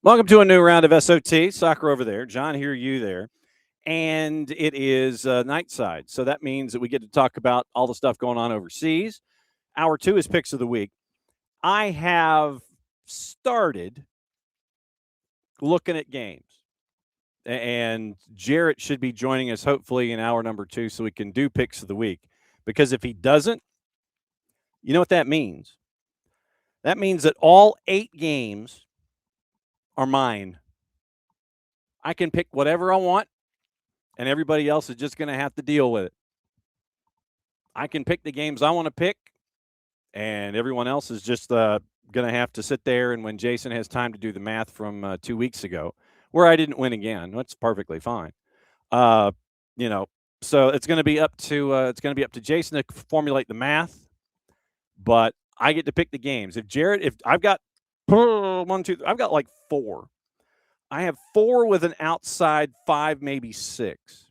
Welcome to a new round of SOT. Soccer over there. John here, you there. And it is night side. So that means that we get to talk about all the stuff going on overseas. Hour two is picks of the week. I have started looking at games. And Jarrett should be joining us hopefully in hour number two so we can do picks of the week. Because if he doesn't, you know what that means? That means that all 8 games are mine. I can pick whatever I want, and everybody else is just going to have to deal with it. I can pick the games I want to pick, and everyone else is just going to have to sit there. And when Jason has time to do the math from 2 weeks ago, where I didn't win again, that's perfectly fine. Uh, you know, so it's going to be up to Jason to formulate the math, but I get to pick the games. If I've got one, two, I've got like 4. I have 4 with an outside 5, maybe 6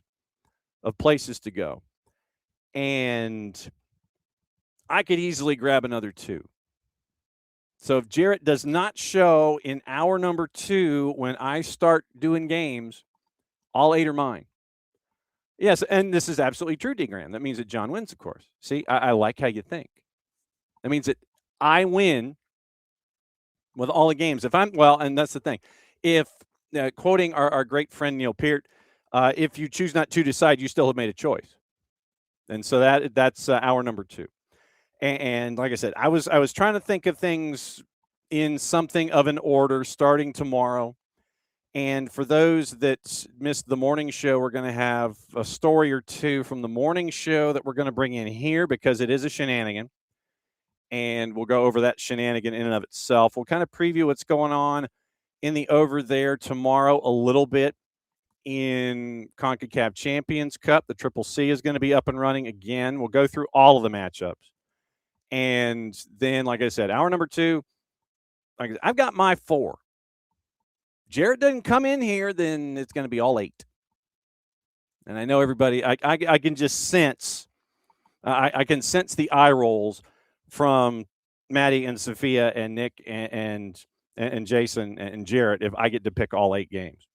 of places to go. And I could easily grab another 2. So if Jarrett does not show in hour number 2 when I start doing games, all 8 are mine. Yes, and this is absolutely true, D. Graham. That means that John wins, of course. See, I like how you think. That means that I win with all the games. And that's the thing. If, quoting our great friend Neil Peart, if you choose not to decide, you still have made a choice. And so that's hour number 2. And like I said, I was trying to think of things in something of an order starting tomorrow. And for those that missed the morning show, we're going to have a story or 2 from the morning show that we're going to bring in here because it is a shenanigan. And we'll go over that shenanigan in and of itself. We'll kind of preview what's going on in the over there tomorrow a little bit in CONCACAF Champions Cup. The Triple C is going to be up and running again. We'll go through all of the matchups. And then, like I said, hour number 2, I've got my 4. Jarrett doesn't come in here, then it's going to be all 8. And I know everybody, I can just sense, I can sense the eye rolls from Maddie and Sophia and Nick and Jason and Jarrett if I get to pick all 8 games.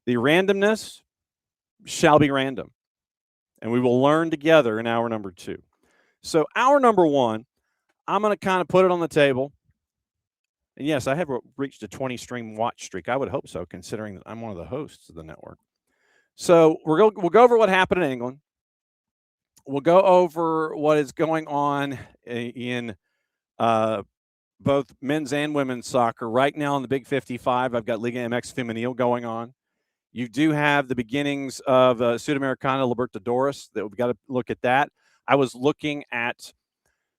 The randomness shall be random, and we will learn together in hour number 2. So hour number 1, I'm going to kind of put it on the table. And yes, I have reached a 20-stream watch streak. I would hope so, considering that I'm one of the hosts of the network. So we'll go over what happened in England. We'll go over what is going on in both men's and women's soccer. Right now in the Big 55, I've got Liga MX Femenil going on. You do have the beginnings of Sudamericana Libertadores. That we've got to look at that. I was looking at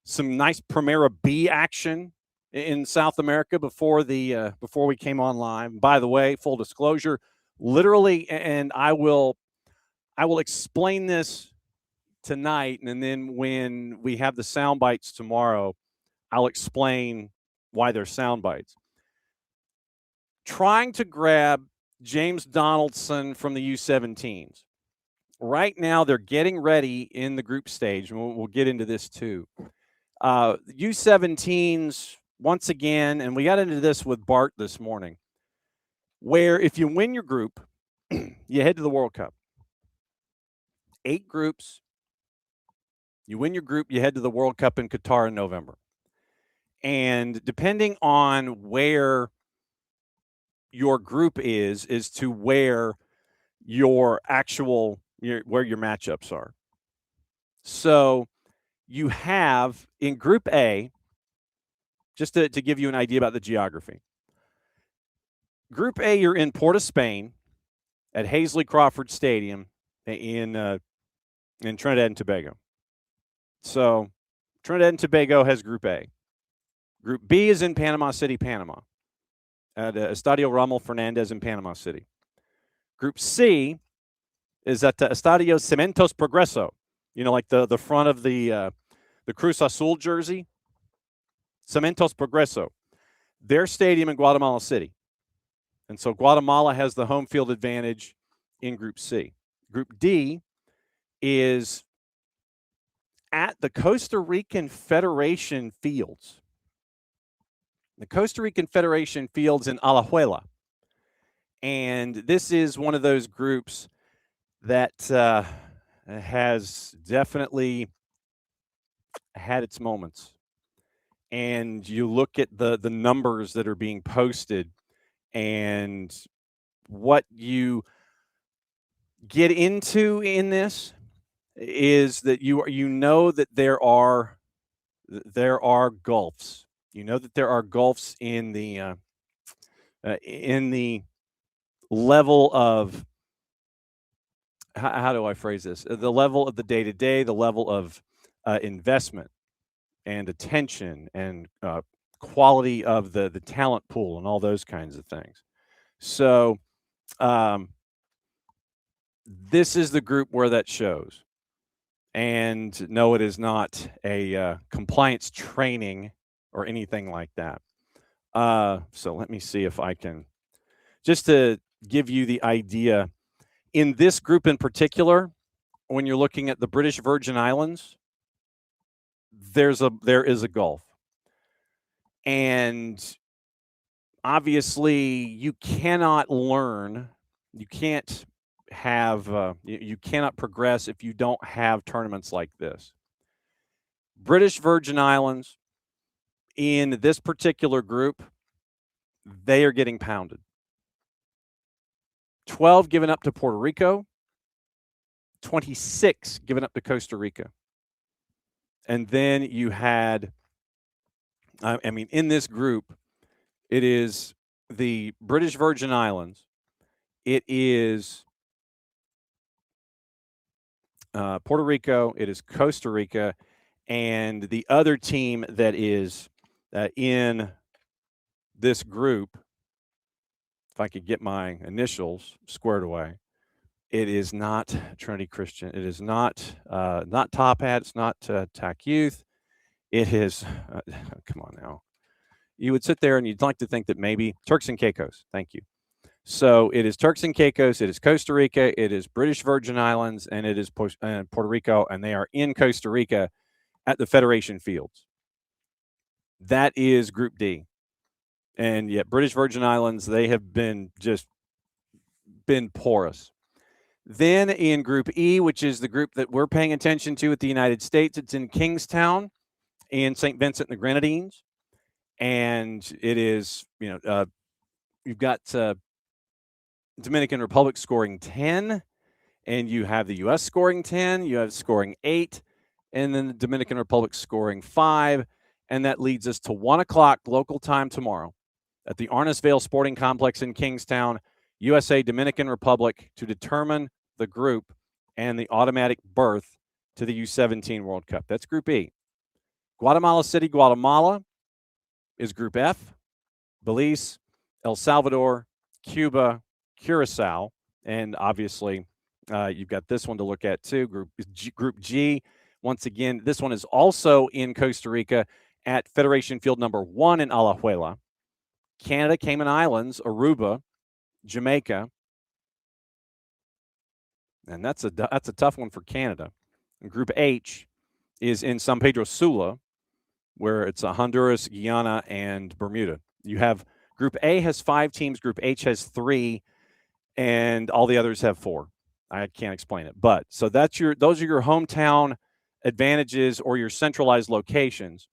some nice Primera B action in South America before we came on live. By the way, full disclosure, literally, and I will explain this tonight, and then when we have the sound bites tomorrow, I'll explain why they're sound bites. Trying to grab James Donaldson from the U17s. Right now, they're getting ready in the group stage, and we'll get into this too. U17s, once again, and we got into this with Bart this morning, where if you win your group, you head to the World Cup. 8 groups. You win your group, you head to the World Cup in Qatar in November. And depending on where your group is to where your matchups are. So you have in Group A, just to give you an idea about the geography. Group A, you're in Port of Spain at Hazley Crawford Stadium in Trinidad and Tobago. So Trinidad and Tobago has Group A. Group B is in Panama City, Panama, at Estadio Ramon Fernandez in Panama City. Group C is at the Estadio Cementos Progreso, like the front of the Cruz Azul jersey. Cementos Progreso, their stadium in Guatemala City. And so Guatemala has the home field advantage in Group C. Group D is at the Costa Rican Federation Fields. The Costa Rican Federation Fields in Alajuela. And this is one of those groups that has definitely had its moments. And you look at the numbers that are being posted, and what you get into in this is that you know that there are gulfs. You know that there are gulfs in the level of how do I phrase this? The level of the day to day, the level of investment and attention and quality of the talent pool and all those kinds of things. So um, this is the group where that shows. And no, it is not a compliance training or anything like that. So let me see if I can, just to give you the idea. In this group in particular, when you're looking at the British Virgin Islands, there is a gulf. And obviously you cannot learn, you can't have, you cannot progress if you don't have tournaments like this. British Virgin Islands, in this particular group, they are getting pounded. 12 given up to Puerto Rico, 26 given up to Costa Rica. And then you had, in this group, it is the British Virgin Islands, it is Puerto Rico, it is Costa Rica, and the other team that is in this group, if I could get my initials squared away, it is not Trinity Christian. It is not Top Hat. It's not TAC Youth. It is, come on now. You would sit there and you'd like to think that maybe Turks and Caicos. Thank you. So it is Turks and Caicos, it is Costa Rica, it is British Virgin Islands, and it is Puerto Rico, and they are in Costa Rica at the Federation Fields. That is Group D. And yet British Virgin Islands, they have been porous. Then in Group E, which is the group that we're paying attention to at the United States, it's in Kingstown in St. Vincent and the Grenadines. And it is, you've got Dominican Republic scoring 10, and you have the U.S. scoring 10, you have scoring 8, and then the Dominican Republic scoring 5, and that leads us to 1 o'clock local time tomorrow at the Arnesvale Sporting Complex in Kingstown, USA, Dominican Republic, to determine the group and the automatic berth to the U17 World Cup. That's Group E. Guatemala City, Guatemala is Group F. Belize, El Salvador, Cuba, Curacao, and obviously you've got this one to look at too, Group G. Once again, this one is also in Costa Rica at Federation Field number 1 in Alajuela. Canada, Cayman Islands, Aruba, Jamaica, and that's a tough one for Canada. And Group H is in San Pedro Sula, where it's Honduras, Guyana, and Bermuda. You have Group A has 5 teams, Group H has 3, and all the others have 4. I can't explain it, but so those are your hometown advantages or your centralized locations.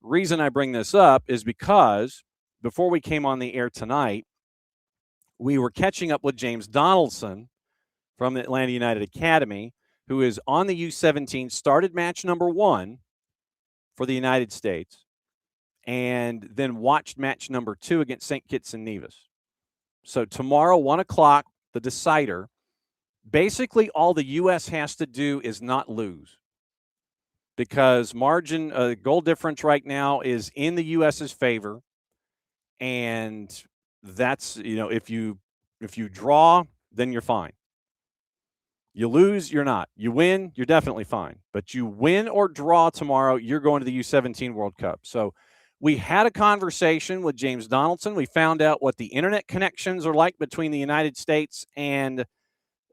Reason I bring this up is because before we came on the air tonight, we were catching up with James Donaldson from the Atlanta United Academy, who is on the U17, started match number 1 for the United States, and then watched match number 2 against St. Kitts and Nevis. So tomorrow, 1 o'clock, the decider. Basically, all the U.S. has to do is not lose, because margin goal difference right now is in the U.S.'s favor, and that's, if you draw, then you're fine. You lose, you're not. You win, you're definitely fine. But you win or draw tomorrow, you're going to the U17 World Cup. So we had a conversation with James Donaldson. We found out what the internet connections are like between the United States and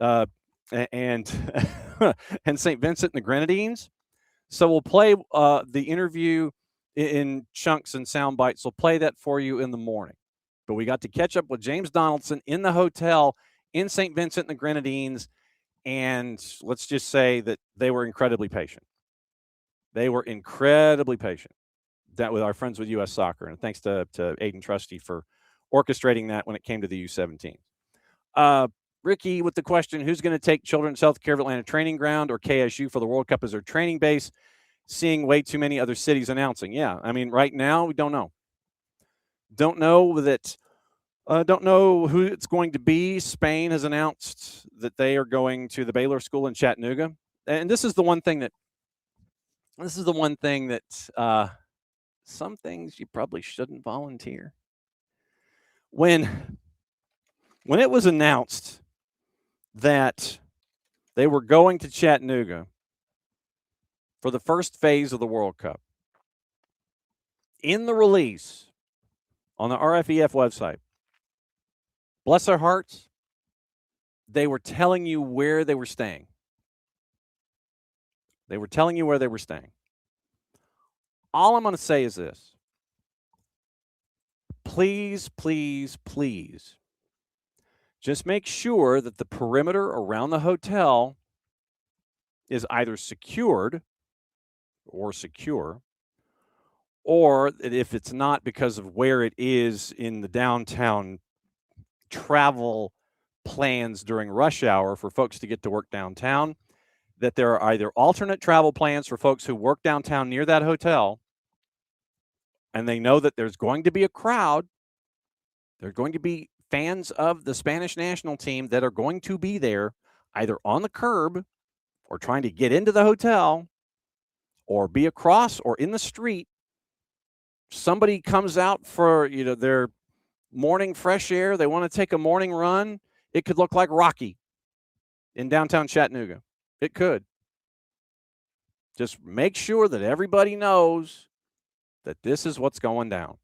and St. Vincent and the Grenadines. So we'll play the interview in chunks and sound bites. We'll play that for you in the morning. but we got to catch up with James Donaldson in the hotel in St. Vincent and the Grenadines, and let's just say that they were incredibly patient. They were incredibly patient. That with our friends with U.S. Soccer, and thanks to Aiden Trusty for orchestrating that when it came to the U17. Ricky with the question, who's going to take Children's Health Care of Atlanta Training Ground or KSU for the World Cup as their training base? Seeing way too many other cities announcing. Yeah, I mean, right now, we don't know. Don't know who it's going to be. Spain has announced that they are going to the Baylor School in Chattanooga. And this is the one thing that some things you probably shouldn't volunteer. When it was announced that they were going to Chattanooga for the first phase of the World Cup, in the release on the RFEF website, bless their hearts, they were telling you where they were staying. They were telling you where they were staying. All I'm going to say is this. Please, please, please, just make sure that the perimeter around the hotel is either secured or secure, or if it's not because of where it is in the downtown travel plans during rush hour for folks to get to work downtown, that there are either alternate travel plans for folks who work downtown near that hotel, and they know that there's going to be a crowd. There are going to be fans of the Spanish national team that are going to be there either on the curb or trying to get into the hotel or be across or in the street. Somebody comes out for, their morning fresh air. They want to take a morning run. It could look like Rocky in downtown Chattanooga. It could. Just make sure that everybody knows that this is what's going down.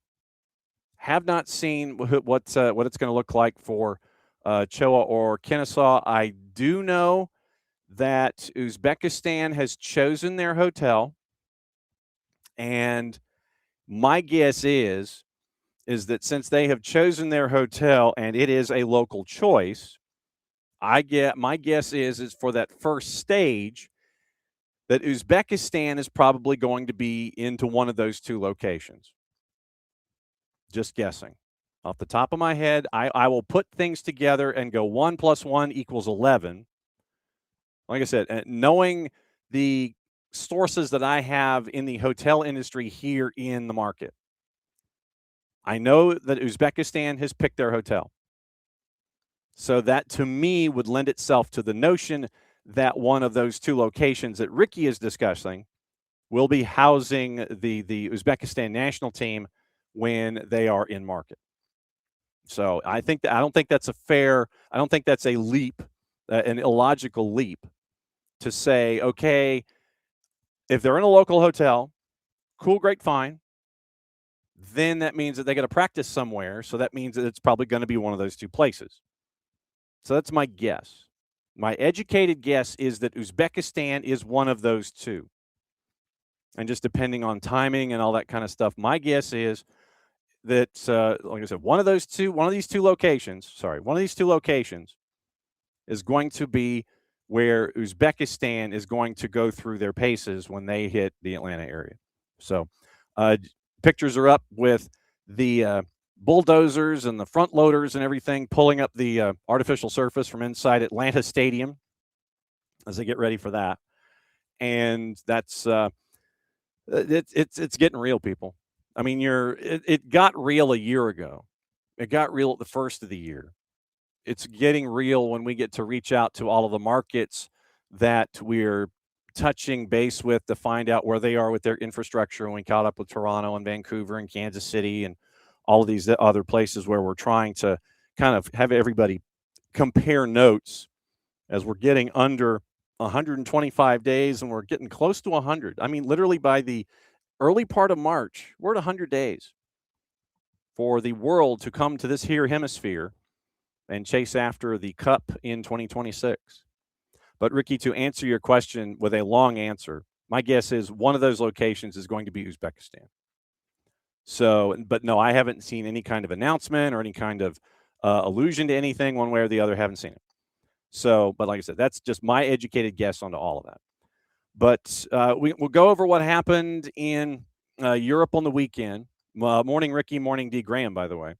Have not seen what it's going to look like for Choa or Kennesaw. I do know that Uzbekistan has chosen their hotel, and my guess is that since they have chosen their hotel and it is a local choice, my guess is for that first stage that Uzbekistan is probably going to be into one of those two locations. Just guessing. Off the top of my head, I will put things together and go 1 + 1 = 11. Like I said, knowing the sources that I have in the hotel industry here in the market, I know that Uzbekistan has picked their hotel. So that, to me, would lend itself to the notion that one of those two locations that Ricky is discussing will be housing the Uzbekistan national team when they are in market. So I don't think that's a leap, an illogical leap to say, okay, if they're in a local hotel, cool, great, fine. Then that means that they got to practice somewhere. So that means that it's probably going to be one of those two places. So that's my guess. My educated guess is that Uzbekistan is one of those two. And just depending on timing and all that kind of stuff, my guess is that, like I said, one of these two locations is going to be where Uzbekistan is going to go through their paces when they hit the Atlanta area. So pictures are up with the bulldozers and the front loaders and everything pulling up the artificial surface from inside Atlanta Stadium as they get ready for that. And that's it's getting real, people. I mean, it got real a year ago. It got real at the first of the year. It's getting real when we get to reach out to all of the markets that we're touching base with to find out where they are with their infrastructure. And we caught up with Toronto and Vancouver and Kansas City and all of these other places where we're trying to kind of have everybody compare notes as we're getting under 125 days and we're getting close to 100. I mean, literally by the early part of March, we're at 100 days for the world to come to this here hemisphere and chase after the cup in 2026. But Ricky, to answer your question with a long answer, my guess is one of those locations is going to be Uzbekistan. So, but no, I haven't seen any kind of announcement or any kind of allusion to anything one way or the other. Haven't seen it. So, but like I said, that's just my educated guess onto all of that. But we'll go over what happened in Europe on the weekend. Morning, Ricky. Morning, D. Graham, by the way.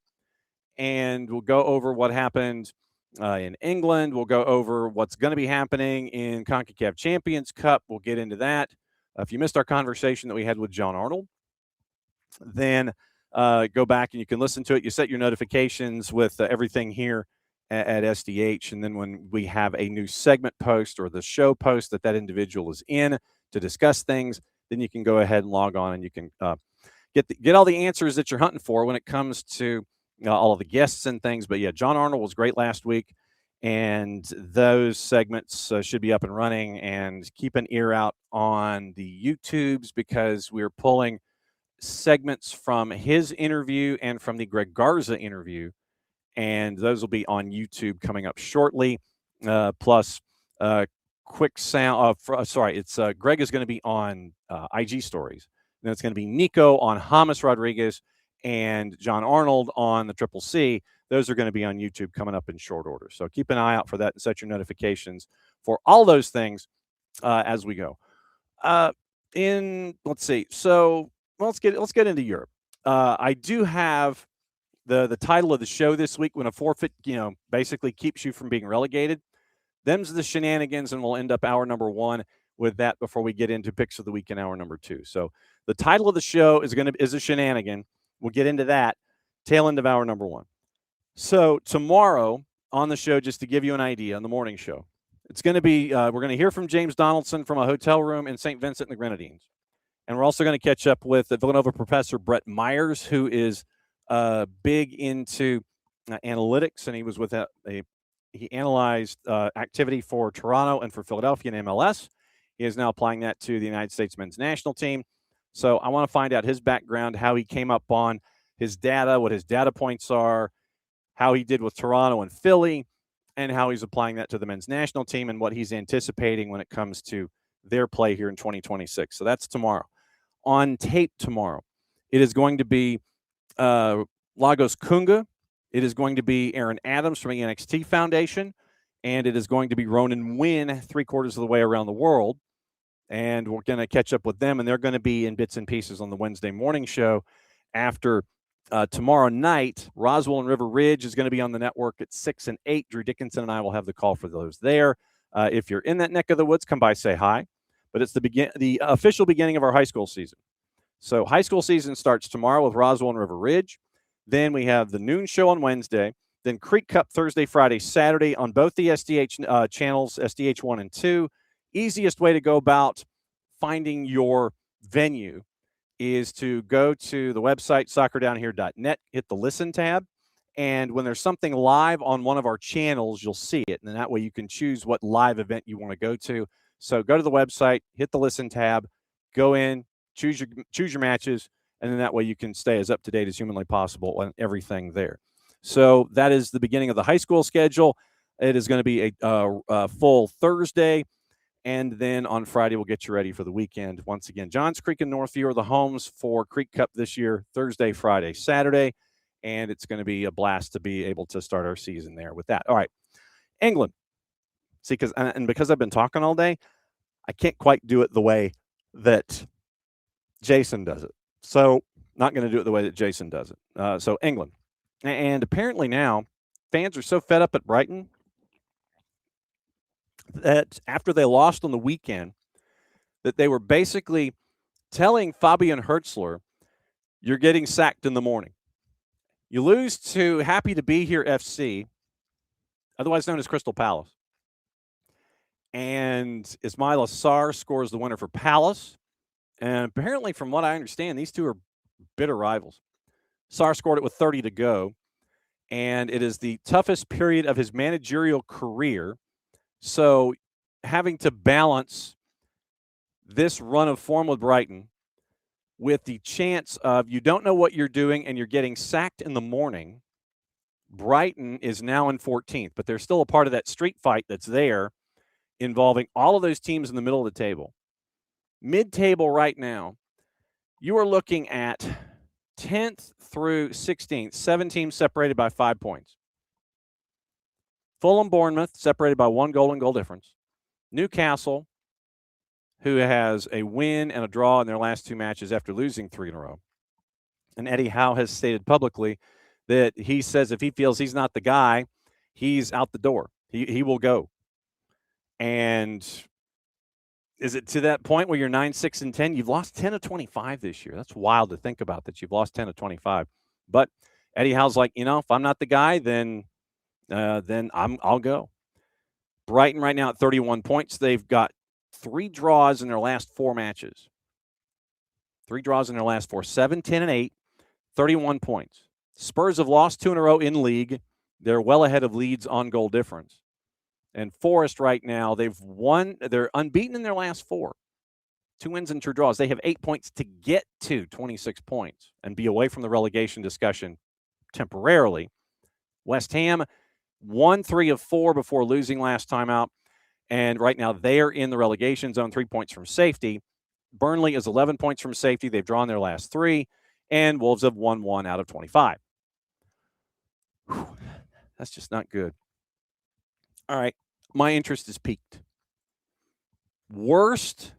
And we'll go over what happened in England. We'll go over what's going to be happening in CONCACAF Champions Cup. We'll get into that. If you missed our conversation that we had with John Arnold, then go back and you can listen to it. You set your notifications with everything here at SDH. And then when we have a new segment post or the show post that individual is in to discuss things, then you can go ahead and log on and you can get all the answers that you're hunting for when it comes to all of the guests and things. But yeah, John Arnold was great last week. And those segments should be up and running. And keep an ear out on the YouTubes because we're pulling segments from his interview and from the Greg Garza interview, and those will be on YouTube coming up shortly. Plus, quick sound. It's Greg is going to be on IG Stories. Then it's going to be Nico on James Rodriguez and John Arnold on the Triple C. Those are going to be on YouTube coming up in short order. So keep an eye out for that and set your notifications for all those things as we go. Let's see. So let's get into Europe. I do have the title of the show this week. When a forfeit, basically keeps you from being relegated. Them's the shenanigans, and we'll end up hour number 1 with that before we get into picks of the week in hour number 2. So the title of the show is a shenanigan. We'll get into that tail end of hour number 1. So tomorrow on the show, just to give you an idea, on the morning show, it's going to be we're going to hear from James Donaldson from a hotel room in St. Vincent and the Grenadines. And we're also going to catch up with the Villanova professor, Brett Myers, who is big into analytics. And he was with he analyzed activity for Toronto and for Philadelphia in MLS. He is now applying that to the United States men's national team. So I want to find out his background, how he came up on his data, what his data points are, how he did with Toronto and Philly, and how he's applying that to the men's national team and what he's anticipating when it comes to their play here in 2026. So that's tomorrow. On tape tomorrow, it is going to be Lagos Kunga. It is going to be Aaron Adams from the NXT Foundation. And it is going to be Ronan Wynn 3/4 of the way around the world. And we're going to catch up with them. And they're going to be in bits and pieces on the Wednesday morning show after tomorrow night. Roswell and River Ridge is going to be on the network at 6 and 8. Drew Dickinson and I will have the call for those there. If you're in that neck of the woods, come by, say hi. But it's the official beginning of our high school season. So high school season starts tomorrow with Roswell and River Ridge. Then we have the noon show on Wednesday. Then Creek Cup Thursday, Friday, Saturday on both the SDH channels, SDH 1 and 2. Easiest way to go about finding your venue is to go to the website, soccerdownhere.net, hit the listen tab. And when there's something live on one of our channels, you'll see it. And that way you can choose what live event you want to go to. So go to the website, hit the listen tab, go in, choose your matches, and then that way you can stay as up to date as humanly possible on everything there. So that is the beginning of the high school schedule. It is going to be a full Thursday, and then on Friday we'll get you ready for the weekend. Once again, Johns Creek and Northview are the homes for Creek Cup this year, Thursday, Friday, Saturday, and it's going to be a blast to be able to start our season there with that. All right, England. See, because I've been talking all day, I can't quite do it the way that Jason does it. So not going to do it the way that Jason does it. So England. And apparently now fans are so fed up at Brighton that after they lost on the weekend, that they were basically telling Fabian Hertzler, you're getting sacked in the morning. You lose to Happy to Be Here FC, otherwise known as Crystal Palace. And Ismail Assar scores the winner for Palace. And apparently, from what I understand, these two are bitter rivals. Sarr scored it with 30 to go, and it is the toughest period of his managerial career. So having to balance this run of form with Brighton with the chance of you don't know what you're doing and you're getting sacked in the morning. Brighton is now in 14th, but they're still a part of that street fight that's there involving all of those teams in the middle of the table. Mid-table right now, you are looking at 10th through 16th, 7 teams separated by 5 points. Fulham, Bournemouth, separated by 1 goal and goal difference. Newcastle, who has a win and a draw in their last 2 matches after losing 3 in a row. And Eddie Howe has stated publicly that he says if he feels he's not the guy, he's out the door. He will go. And is it to that point where you're 9, 6, and 10? You've lost 10 of 25 this year. That's wild to think about that you've lost 10 of 25. But Eddie Howe's like, if I'm not the guy, then I'll go. Brighton right now at 31 points. They've got 3 draws in their last 4 matches. 3 draws in their last 4. 7, 10, and 8. 31 points. Spurs have lost 2 in a row in league. They're well ahead of Leeds on goal difference. And Forest right now, they're unbeaten in their last 4. 2 wins and 2 draws. They have 8 points to get to 26 points and be away from the relegation discussion temporarily. West Ham won 3 of 4 before losing last time out. And right now they are in the relegation zone, 3 points from safety. Burnley is 11 points from safety. They've drawn their last 3. And Wolves have won 1 out of 25. Whew, that's just not good. All right, my interest is peaked. Worst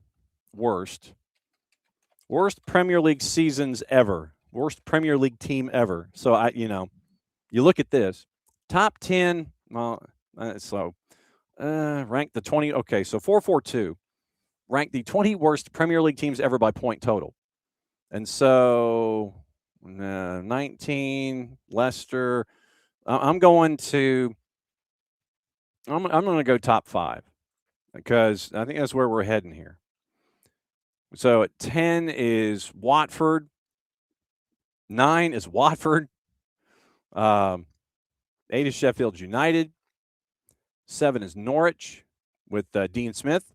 Premier League seasons ever. Worst Premier League team ever. So, you look at this. Top 10, ranked the 20. Okay, so 442 ranked the 20 worst Premier League teams ever by point total. And so 19, Leicester. I'm going to go top 5 because I think that's where we're heading here. So at 10 is Watford. 9 is Watford. 8 is Sheffield United. 7 is Norwich with Dean Smith.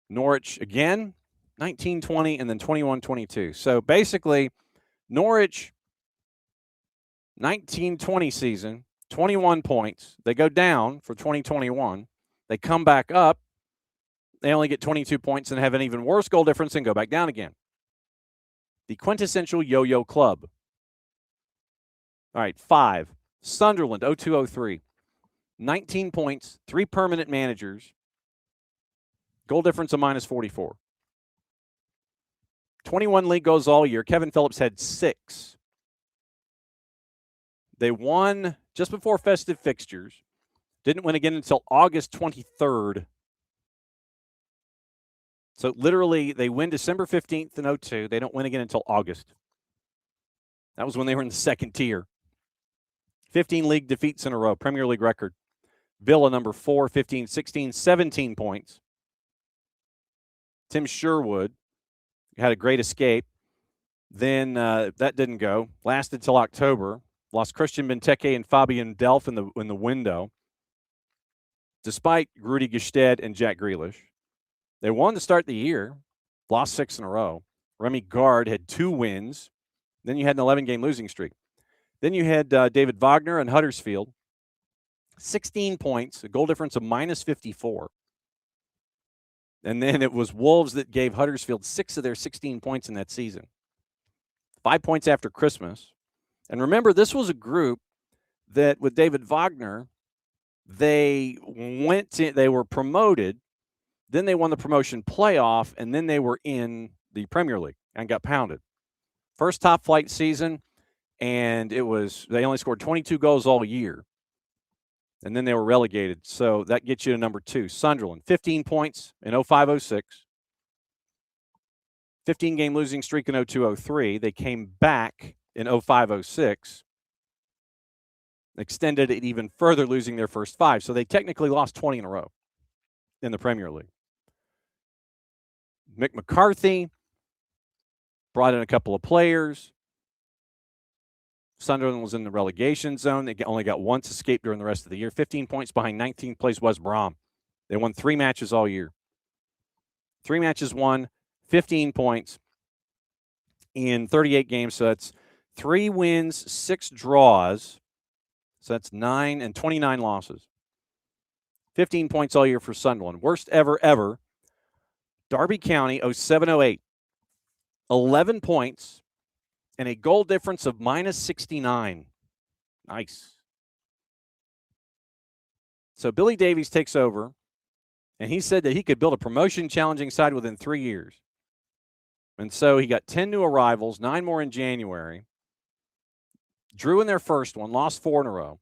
Norwich again, 19, 20, and then 21, 22. So basically, Norwich, 19, 20 season, 21 points. They go down for 2021. They come back up. They only get 22 points and have an even worse goal difference and go back down again. The quintessential yo-yo club. All right, 5. Sunderland, 0203. 19 points, 3 permanent managers. Goal difference of minus 44. 21 league goals all year. Kevin Phillips had 6. They won just before festive fixtures. Didn't win again until August 23rd. So literally, they win December 15th in 02. They don't win again until August. That was when they were in the second tier. 15 league defeats in a row, Premier League record. Villa, number 4, 15, 16, 17 points. Tim Sherwood had a great escape. Then that didn't go. Lasted till October. Lost Christian Benteke and Fabian Delph in the window. Despite Rudy Gestede and Jack Grealish. They won to start the year. Lost 6 in a row. Remy Gard had 2 wins. Then you had an 11-game losing streak. Then you had David Wagner and Huddersfield. 16 points, a goal difference of minus 54. And then it was Wolves that gave Huddersfield 6 of their 16 points in that season. 5 points after Christmas. And remember, this was a group that with David Wagner, they were promoted, then they won the promotion playoff, and then they were in the Premier League and got pounded. First top flight season, and they only scored 22 goals all year. And then they were relegated. So that gets you to number 2. Sunderland, 15 points in 05-06. 15-game losing streak in 02-03. They came back in 05-06. Extended it even further, losing their first 5. So they technically lost 20 in a row in the Premier League. Mick McCarthy brought in a couple of players. Sunderland was in the relegation zone. They only got once escape during the rest of the year. 15 points behind 19th place West Brom. They won 3 matches all year. 3 matches won, 15 points in 38 games. So that's 3 wins, 6 draws. So that's 9 and 29 losses. 15 points all year for Sunderland. Worst ever. Derby County, 07-08. 11 points. and a goal difference of minus 69. Nice. So Billy Davies takes over, and he said that he could build a promotion-challenging side within 3 years. And so he got 10 new arrivals, 9 more in January, drew in their first one, lost 4 in a row.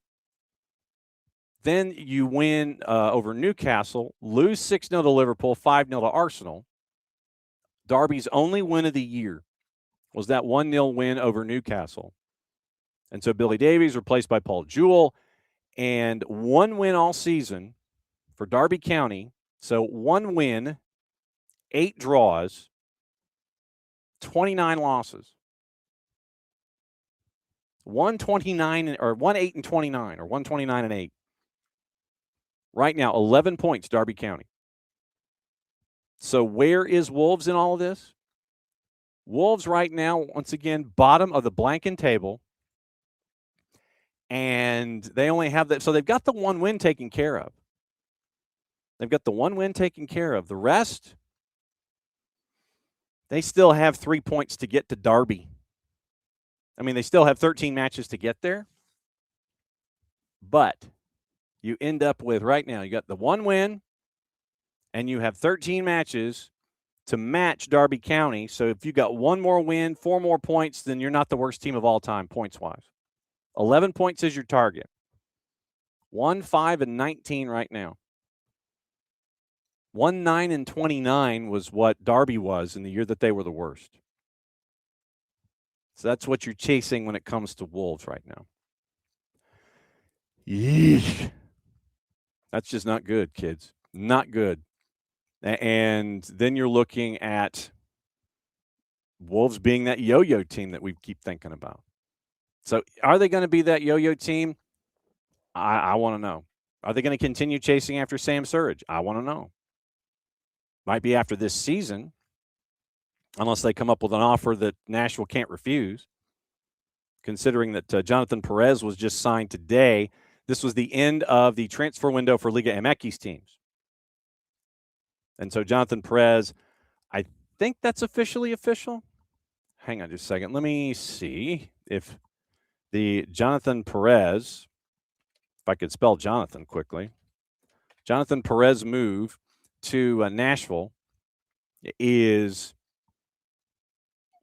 Then you win over Newcastle, lose 6-0 to Liverpool, 5-0 to Arsenal. Derby's only win of the year was that 1-0 win over Newcastle. And so Billy Davies replaced by Paul Jewell, and 1 win all season for Derby County. So 1 win, 8 draws, 29 losses. 129 or 1-8 and 29 or 129 and 8. Right now, 11 points, Derby County. So where is Wolves in all of this? Wolves right now, once again, bottom of the blanking table. And they only have that. So they've got the 1 win taken care of. They've got the 1 win taken care of. The rest, they still have 3 points to get to Derby. I mean, they still have 13 matches to get there. But you end up with, right now, you got the 1 win, and you have 13 matches to match Derby County. So if you got 1 more win, 4 more points, then you're not the worst team of all time, points-wise. 11 points is your target. 1, 5, and 19 right now. 1, 9, and 29 was what Derby was in the year that they were the worst. So that's what you're chasing when it comes to Wolves right now. Yeesh. That's just not good, kids. Not good. And then you're looking at Wolves being that yo-yo team that we keep thinking about. So are they going to be that yo-yo team? I want to know. Are they going to continue chasing after Sam Surridge? I want to know. Might be after this season, unless they come up with an offer that Nashville can't refuse. Considering that Jonathan Perez was just signed today, this was the end of the transfer window for Liga MX teams. And so Jonathan Perez, I think that's officially official. Hang on just a second. Let me see if the Jonathan Perez, if I could spell Jonathan quickly, Jonathan Perez move to Nashville is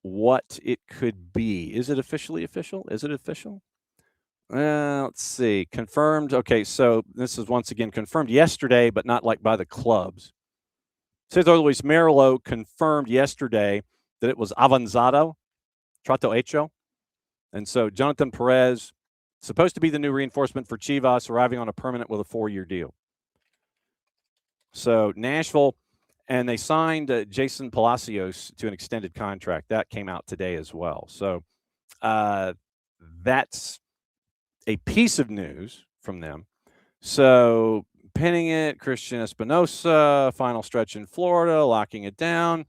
what it could be. Is it officially official? Is it official? Let's see. Confirmed. Okay, so this is once again confirmed yesterday, but not like by the clubs. Cesar Luis Merlo confirmed yesterday that it was avanzado, trato hecho. And so Jonathan Perez, supposed to be the new reinforcement for Chivas, arriving on a permanent with a 4-year deal. So Nashville, and they signed Jason Palacios to an extended contract. That came out today as well. So that's a piece of news from them. So pinning it, Christian Espinosa, final stretch in Florida, locking it down.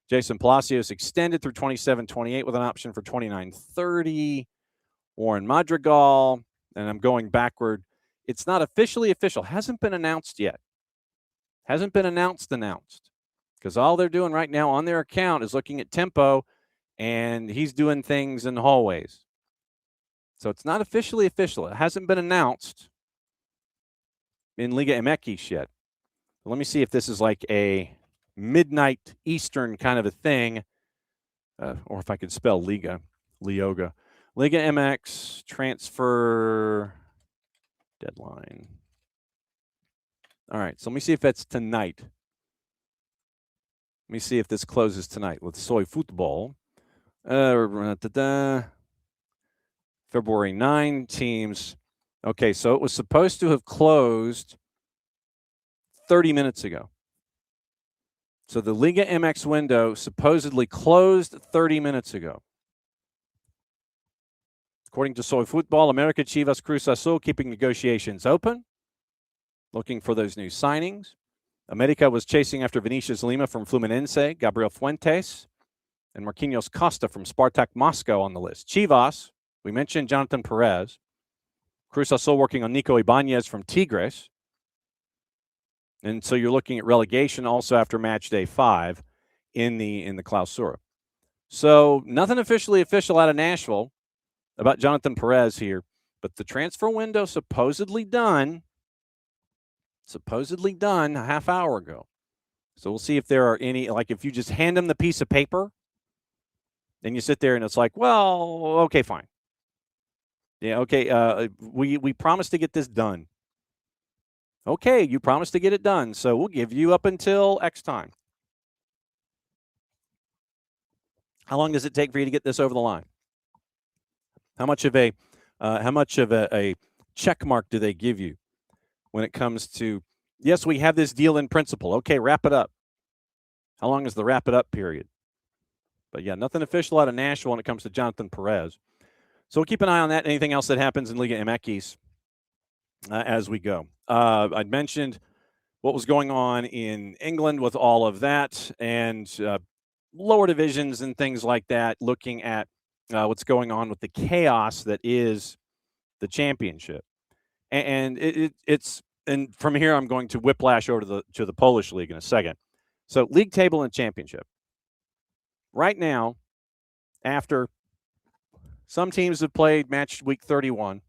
Jason Palacios extended through 27-28 with an option for 29-30. Warren Madrigal, and I'm going backward. It's not officially official. Hasn't been announced yet. Hasn't been announced. Because all they're doing right now on their account is looking at tempo, and he's doing things in the hallways. So it's not officially official. It hasn't been announced in Liga MX yet. Let me see if this is like a midnight Eastern kind of a thing, or if I could spell Liga, Liga MX transfer deadline. All right, so let me see if that's tonight. Let me see if this closes tonight with Soy Football. February 9 teams. Okay, so it was supposed to have closed 30 minutes ago. So the Liga MX window supposedly closed 30 minutes ago. According to Soy Football, America Chivas Cruz Azul keeping negotiations open, looking for those new signings. America was chasing after Vinicius Lima from Fluminense, Gabriel Fuentes, and Marquinhos Costa from Spartak Moscow on the list. Chivas, we mentioned Jonathan Perez. Cruz Azul working on Nico Ibanez from Tigres. And so you're looking at relegation also after match day 5 in the Clausura. So nothing officially official out of Nashville about Jonathan Perez here, but the transfer window supposedly done a half hour ago. So we'll see if there are any, like if you just hand them the piece of paper, then you sit there and it's like, well, okay, fine. Yeah, okay, we promised to get this done. Okay, you promised to get it done, so we'll give you up until X time. How long does it take for you to get this over the line? How much of a check mark do they give you when it comes to, yes, we have this deal in principle. Okay, wrap it up. How long is the wrap it up period? But yeah, nothing official out of Nashville when it comes to Jonathan Perez. So we'll keep an eye on that. Anything else that happens in Liga MX as we go. I'd mentioned what was going on in England with all of that and lower divisions and things like that, looking at what's going on with the chaos that is the championship. And it's and from here I'm going to whiplash over to the Polish league in a second. So league table and championship. Right now, after some teams have played match week 31,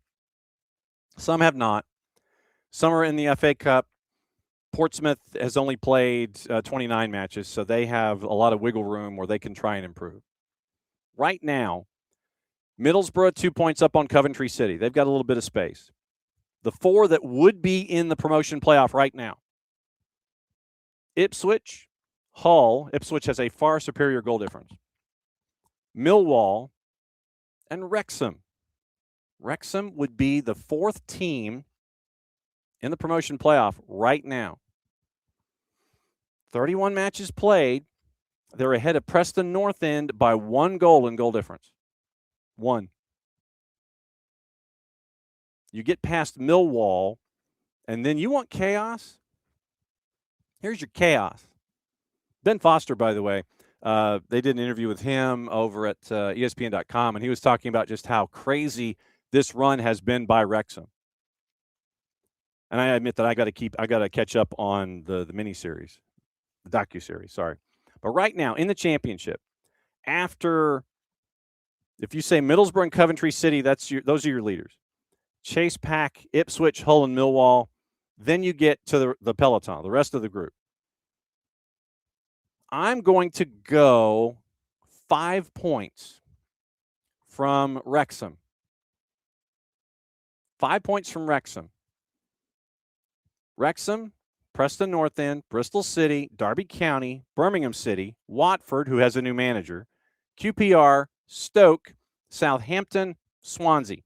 some have not. Some are in the FA Cup. Portsmouth has only played 29 matches, so they have a lot of wiggle room where they can try and improve. Right now, Middlesbrough 2 points up on Coventry City. They've got a little bit of space. The four that would be in the promotion playoff right now: Ipswich, Hull. Ipswich has a far superior goal difference. Millwall, and Wrexham. Wrexham would be the fourth team in the promotion playoff right now. 31 matches played. They're ahead of Preston North End by 1 goal in goal difference. 1. You get past Millwall, and then you want chaos? Here's your chaos. Ben Foster, by the way, they did an interview with him over at ESPN.com, and he was talking about just how crazy this run has been by Wrexham. And I admit that I got to catch up on the miniseries, the docuseries, sorry. But right now in the championship, if you say Middlesbrough and Coventry City, those are your leaders. Chase Pack, Ipswich, Hull, and Millwall. Then you get to the peloton, the rest of the group. I'm going to go 5 points from Wrexham. 5 points from Wrexham. Wrexham, Preston North End, Bristol City, Derby County, Birmingham City, Watford, who has a new manager, QPR, Stoke, Southampton, Swansea.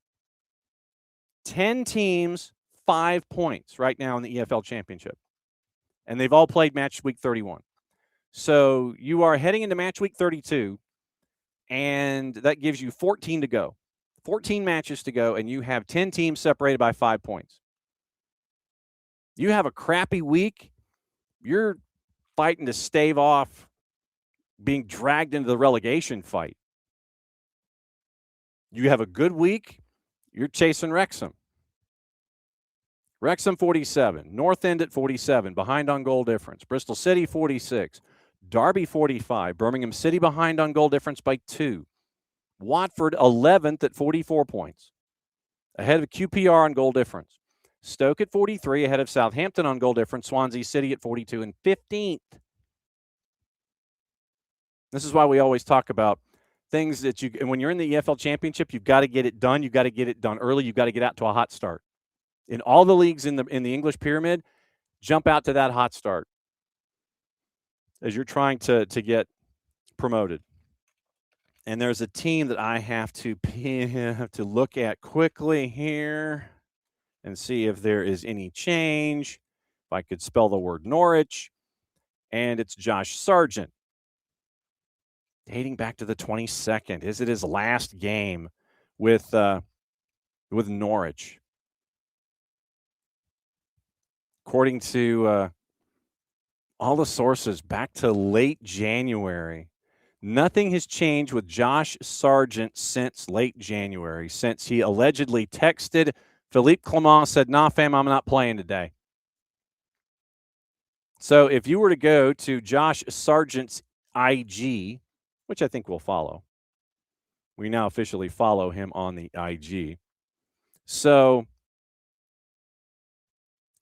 10 teams, 5 points right now in the EFL Championship. And they've all played match week 31. So you are heading into match week 32, and that gives you 14 to go. 14 matches to go, and you have 10 teams separated by 5 points. You have a crappy week, you're fighting to stave off being dragged into the relegation fight. You have a good week, you're chasing Wrexham. Wrexham 47, North End at 47, behind on goal difference. Bristol City 46, Derby 45, Birmingham City behind on goal difference by 2. Watford 11th at 44 points, ahead of QPR on goal difference. Stoke at 43, ahead of Southampton on goal difference. Swansea City at 42 and 15th. This is why we always talk about things that and when you're in the EFL Championship, you've got to get it done. You've got to get it done early. You've got to get out to a hot start. In all the leagues in the English pyramid, jump out to that hot start as you're trying to get promoted. And there's a team that I have to look at quickly here and see if there is any change. If I could spell the word Norwich, and it's Josh Sargent. Dating back to the 22nd. Is it his last game with Norwich? According to all the sources, back to late January. Nothing has changed with Josh Sargent since late January, since he allegedly texted Philippe Clement, said, "Nah, fam, I'm not playing today." So if you were to go to Josh Sargent's IG, which I think we'll follow. We now officially follow him on the IG. So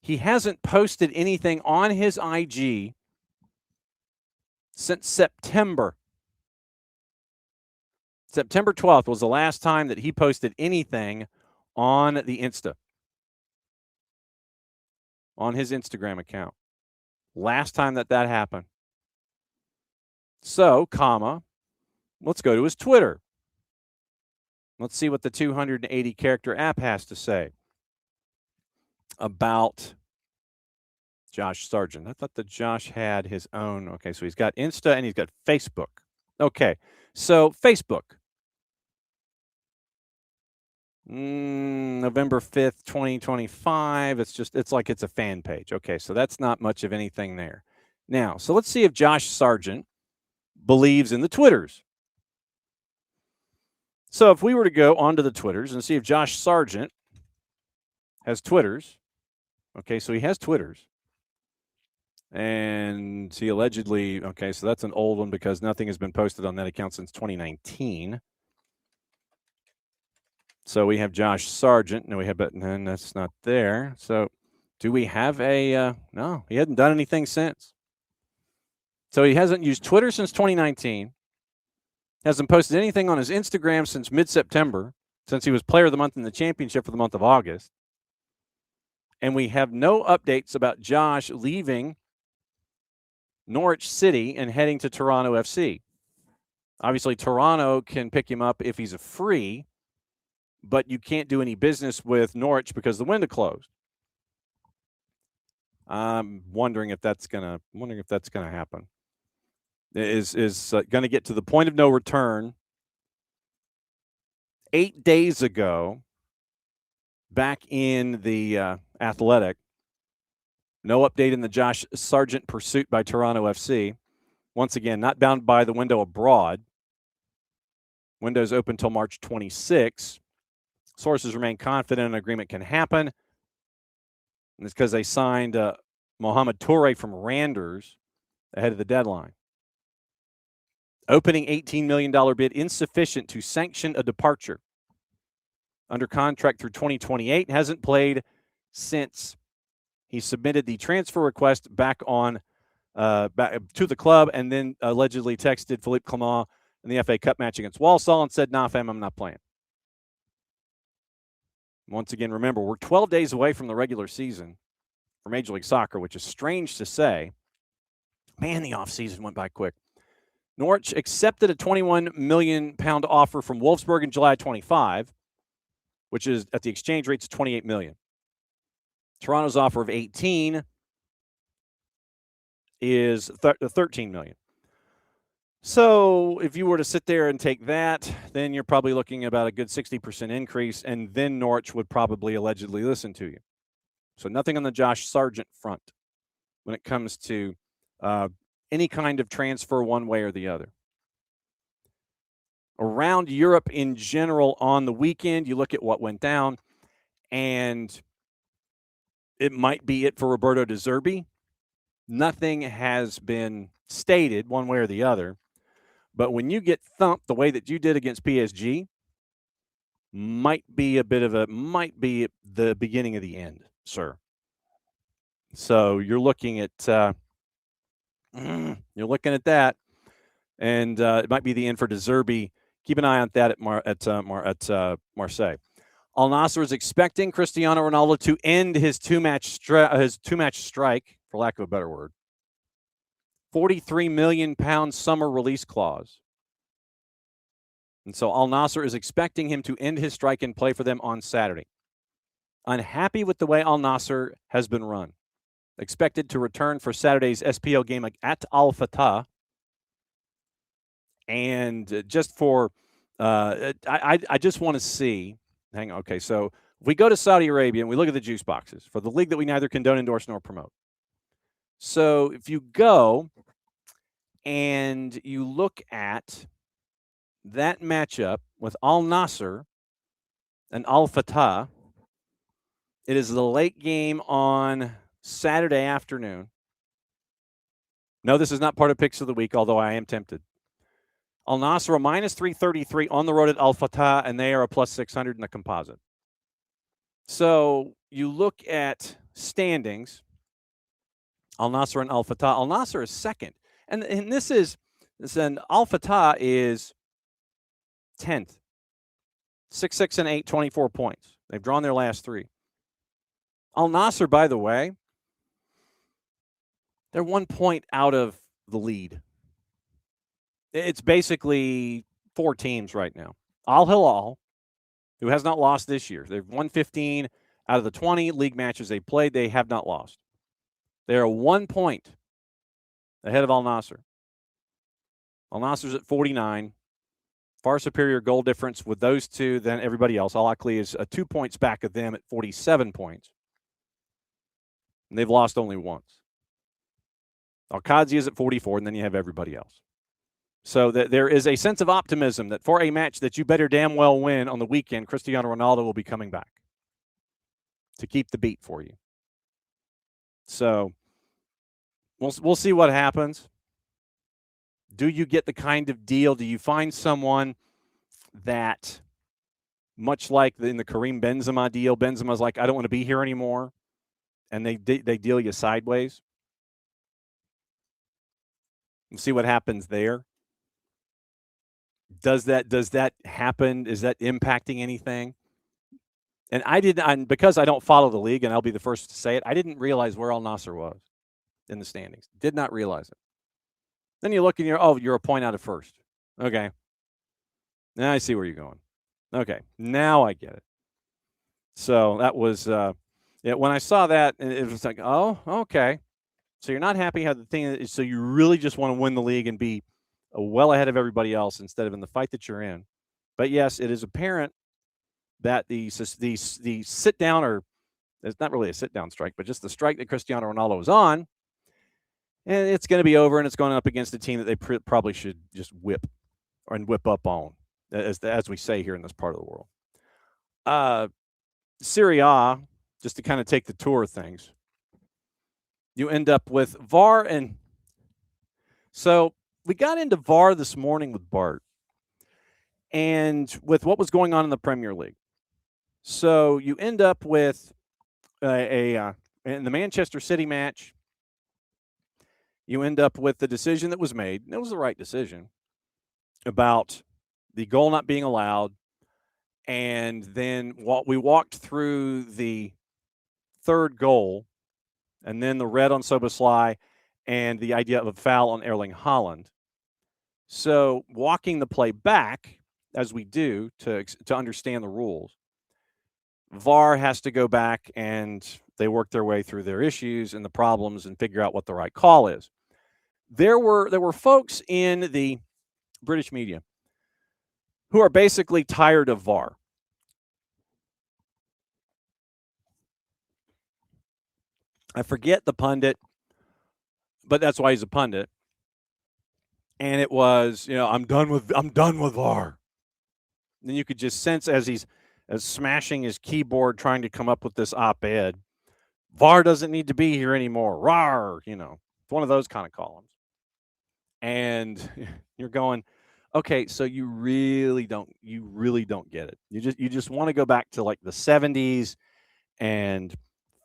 he hasn't posted anything on his IG since September. September 12th was the last time that he posted anything on the Insta, on his Instagram account. Last time that happened. So, let's go to his Twitter. Let's see what the 280 character app has to say about Josh Sargent. I thought that Josh had his own. Okay, so he's got Insta and he's got Facebook. Okay, so Facebook. November 5th, 2025. It's like it's a fan page. Okay, so that's not much of anything there. Now, so let's see if Josh Sargent believes in the Twitters. So if we were to go onto the Twitters and see if Josh Sargent has Twitters. Okay, so he has Twitters. And he allegedly, okay, so that's an old one because nothing has been posted on that account since 2019. So we have Josh Sargent. No, we have, but then that's not there. So do we have no, he hasn't done anything since. So he hasn't used Twitter since 2019. Hasn't posted anything on his Instagram since mid-September, since he was player of the month in the championship for the month of August. And we have no updates about Josh leaving Norwich City and heading to Toronto FC. Obviously, Toronto can pick him up if he's a free, but you can't do any business with Norwich because the window closed. I'm wondering if that's gonna happen. Is going to get to the point of no return. 8 days ago, back in the Athletic, no update in the Josh Sargent pursuit by Toronto FC. Once again, not bound by the window abroad. Windows open till March 26. Sources remain confident an agreement can happen. And it's because they signed Mohamed Toure from Randers ahead of the deadline. Opening $18 million bid insufficient to sanction a departure. Under contract through 2028, hasn't played since he submitted the transfer request back to the club, and then allegedly texted Philippe Clement in the FA Cup match against Walsall and said, "Nah, fam, I'm not playing." Once again, remember, we're 12 days away from the regular season for Major League Soccer, which is strange to say. Man, the offseason went by quick. Norwich accepted a £21 million offer from Wolfsburg in July 25, which is at the exchange rates of $28 million. Toronto's offer of 18 is $13 million. So if you were to sit there and take that, then you're probably looking about a good 60% increase, and then Norwich would probably allegedly listen to you. So nothing on the Josh Sargent front when it comes to any kind of transfer one way or the other. Around Europe in general on the weekend, you look at what went down, and it might be it for Roberto De Zerbi. Nothing has been stated one way or the other. But when you get thumped the way that you did against PSG, might be the beginning of the end, sir. So you're looking at that, and it might be the end for De Zerbi. Keep an eye on that at Marseille. Al Nassr is expecting Cristiano Ronaldo to end his two-match strike, for lack of a better word. £43 million summer release clause. And so Al Nassr is expecting him to end his strike and play for them on Saturday. Unhappy with the way Al Nassr has been run. Expected to return for Saturday's SPL game at Al Fatah. And just for, I just want to see, hang on, okay, so if we go to Saudi Arabia and we look at the juice boxes for the league that we neither condone, endorse, nor promote. So if you go and you look at that matchup with Al Nassr and Al Fatah, it is the late game on Saturday afternoon. No, this is not part of Picks of the Week, although I am tempted. Al Nasser a minus 333 on the road at Al Fatah, and they are a plus 600 in the composite. So you look at standings, Al Nasser and Al Fatah. Al Nasser is second. And Al Fatah is 10th. 6, 6, and 8, 24 points. They've drawn their last 3. Al Nasser, by the way, they're 1 point out of the lead. It's basically 4 teams right now. Al Hilal, who has not lost this year. They've won 15 out of the 20 league matches they played. They have not lost. They are 1 point ahead of Al Nasser. Al Nasser's at 49. Far superior goal difference with those two than everybody else. Al Ahly is 2 points back of them at 47 points. And they've lost only once. Al Qadsi is at 44, and then you have everybody else. So there is a sense of optimism that for a match that you better damn well win on the weekend, Cristiano Ronaldo will be coming back to keep the beat for you. So we'll see what happens. Do you get the kind of deal? Do you find someone that, much like in the Karim Benzema deal, Benzema's like, I don't want to be here anymore, and they deal you sideways? And see what happens there. Does that happen? Is that impacting anything? And because I don't follow the league, and I'll be the first to say it, I didn't realize where Al Nasser was in the standings. Did not realize it. Then you look and you're a point out of first. Okay. Now I see where you're going. Okay. Now I get it. So that was, when I saw that, it was like, oh, okay. So you're not happy how the thing is, so you really just want to win the league and be well ahead of everybody else instead of in the fight that you're in. But yes, it is apparent that the sit down, or it's not really a sit down strike, but just the strike that Cristiano Ronaldo was on, and it's going to be over, and it's going up against a team that they probably should just whip up on, as we say here in this part of the world. Serie A, just to kind of take the tour of things, you end up with VAR. And so we got into VAR this morning with Bart and with what was going on in the Premier League. So you end up with in the Manchester City match, you end up with the decision that was made, and it was the right decision, about the goal not being allowed. And then we walked through the third goal, and then the red on Szoboszlai, and the idea of a foul on Erling Haaland. So walking the play back, as we do to understand the rules, VAR has to go back and they work their way through their issues and the problems and figure out what the right call is. There were folks in the British media who are basically tired of VAR. I forget the pundit, but that's why he's a pundit. And it was, I'm done with VAR. And then you could just sense as he's smashing his keyboard trying to come up with this op-ed, VAR doesn't need to be here anymore. Rawr, it's one of those kind of columns. And you're going, okay, so you really don't get it. You just want to go back to like the 70s and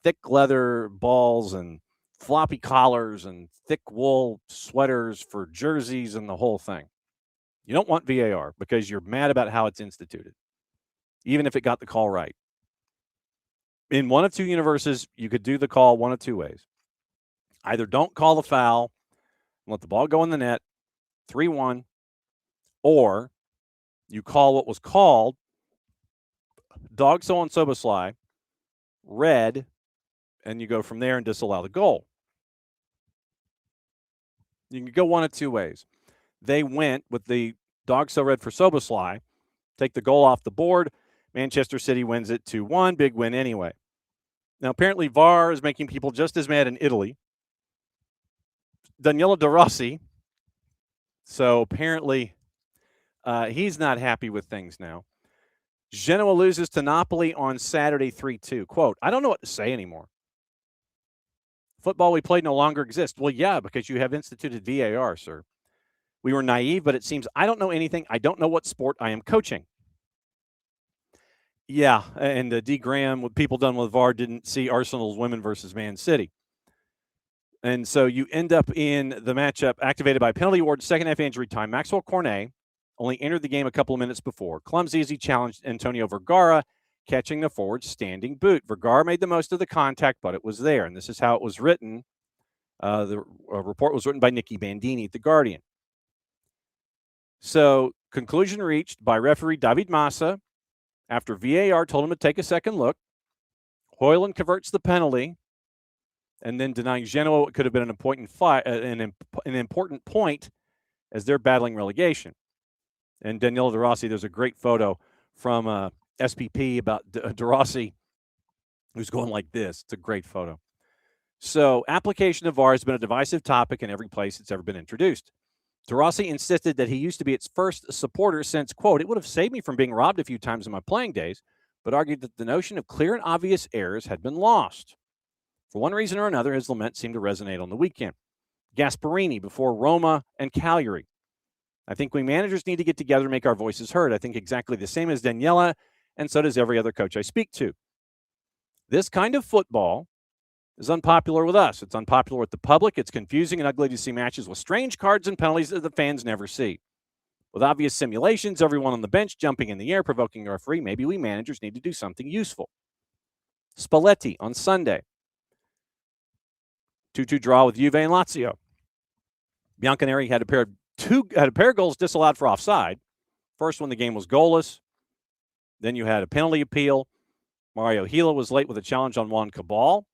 thick leather balls and floppy collars and thick wool sweaters for jerseys and the whole thing. You don't want VAR because you're mad about how it's instituted, even if it got the call right. In one of two universes, you could do the call one of two ways. Either don't call the foul and let the ball go in the net, 3-1, or you call what was called Dogso on Szoboszlai, red, and you go from there and disallow the goal. You can go one of two ways. They went with the Dogso red for Szoboszlai, take the goal off the board. Manchester City wins it 2-1, big win anyway. Now, apparently VAR is making people just as mad in Italy. Daniele De Rossi, so apparently he's not happy with things now. Genoa loses to Napoli on Saturday 3-2. Quote, I don't know what to say anymore. Football we played no longer exists. Well, yeah, because you have instituted VAR, sir. We were naive, but it seems I don't know anything. I don't know what sport I am coaching. Yeah, and D. Graham, what people done with VAR didn't see Arsenal's women versus Man City. And so you end up in the matchup activated by penalty award, second half injury time. Maxwell Cornet only entered the game a couple of minutes before. Clumsy as he challenged Antonio Vergara, catching the forward's standing boot. Vergara made the most of the contact, but it was there. And this is how it was written. The report was written by Nikki Bandini at The Guardian. So, conclusion reached by referee David Massa after VAR told him to take a second look. Hoyland converts the penalty and then denying Genoa what could have been an important point as they're battling relegation. And Daniela De Rossi, there's a great photo from SPP about De Rossi, who's going like this. It's a great photo. So application of VAR has been a divisive topic in every place it's ever been introduced. De Rossi insisted that he used to be its first supporter since, quote, it would have saved me from being robbed a few times in my playing days, but argued that the notion of clear and obvious errors had been lost. For one reason or another, his lament seemed to resonate on the weekend. Gasparini before Roma and Cagliari. I think we managers need to get together and make our voices heard. I think exactly the same as Daniela, and so does every other coach I speak to. This kind of football is unpopular with us. It's unpopular with the public. It's confusing and ugly to see matches with strange cards and penalties that the fans never see. With obvious simulations, everyone on the bench jumping in the air, provoking the referee, maybe we managers need to do something useful. Spalletti on Sunday. 2-2 draw with Juve and Lazio. Bianconeri had a pair of goals disallowed for offside. First when the game was goalless. Then you had a penalty appeal. Mario Gila was late with a challenge on Juan Cabal.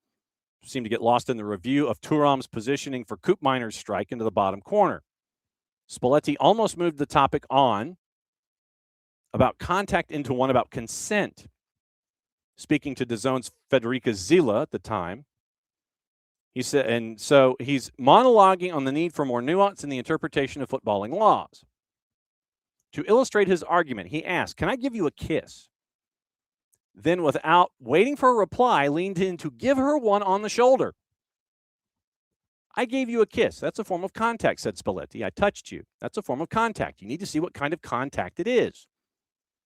Seemed to get lost in the review of Thuram's positioning for Koopmeiner's strike into the bottom corner. Spalletti almost moved the topic on about contact into one about consent. Speaking to DAZN's Federica Zila at the time, he said, and so he's monologuing on the need for more nuance in the interpretation of footballing laws. To illustrate his argument, he asked, "Can I give you a kiss?" Then, without waiting for a reply, leaned in to give her one on the shoulder. I gave you a kiss. That's a form of contact, said Spalletti. I touched you. That's a form of contact. You need to see what kind of contact it is.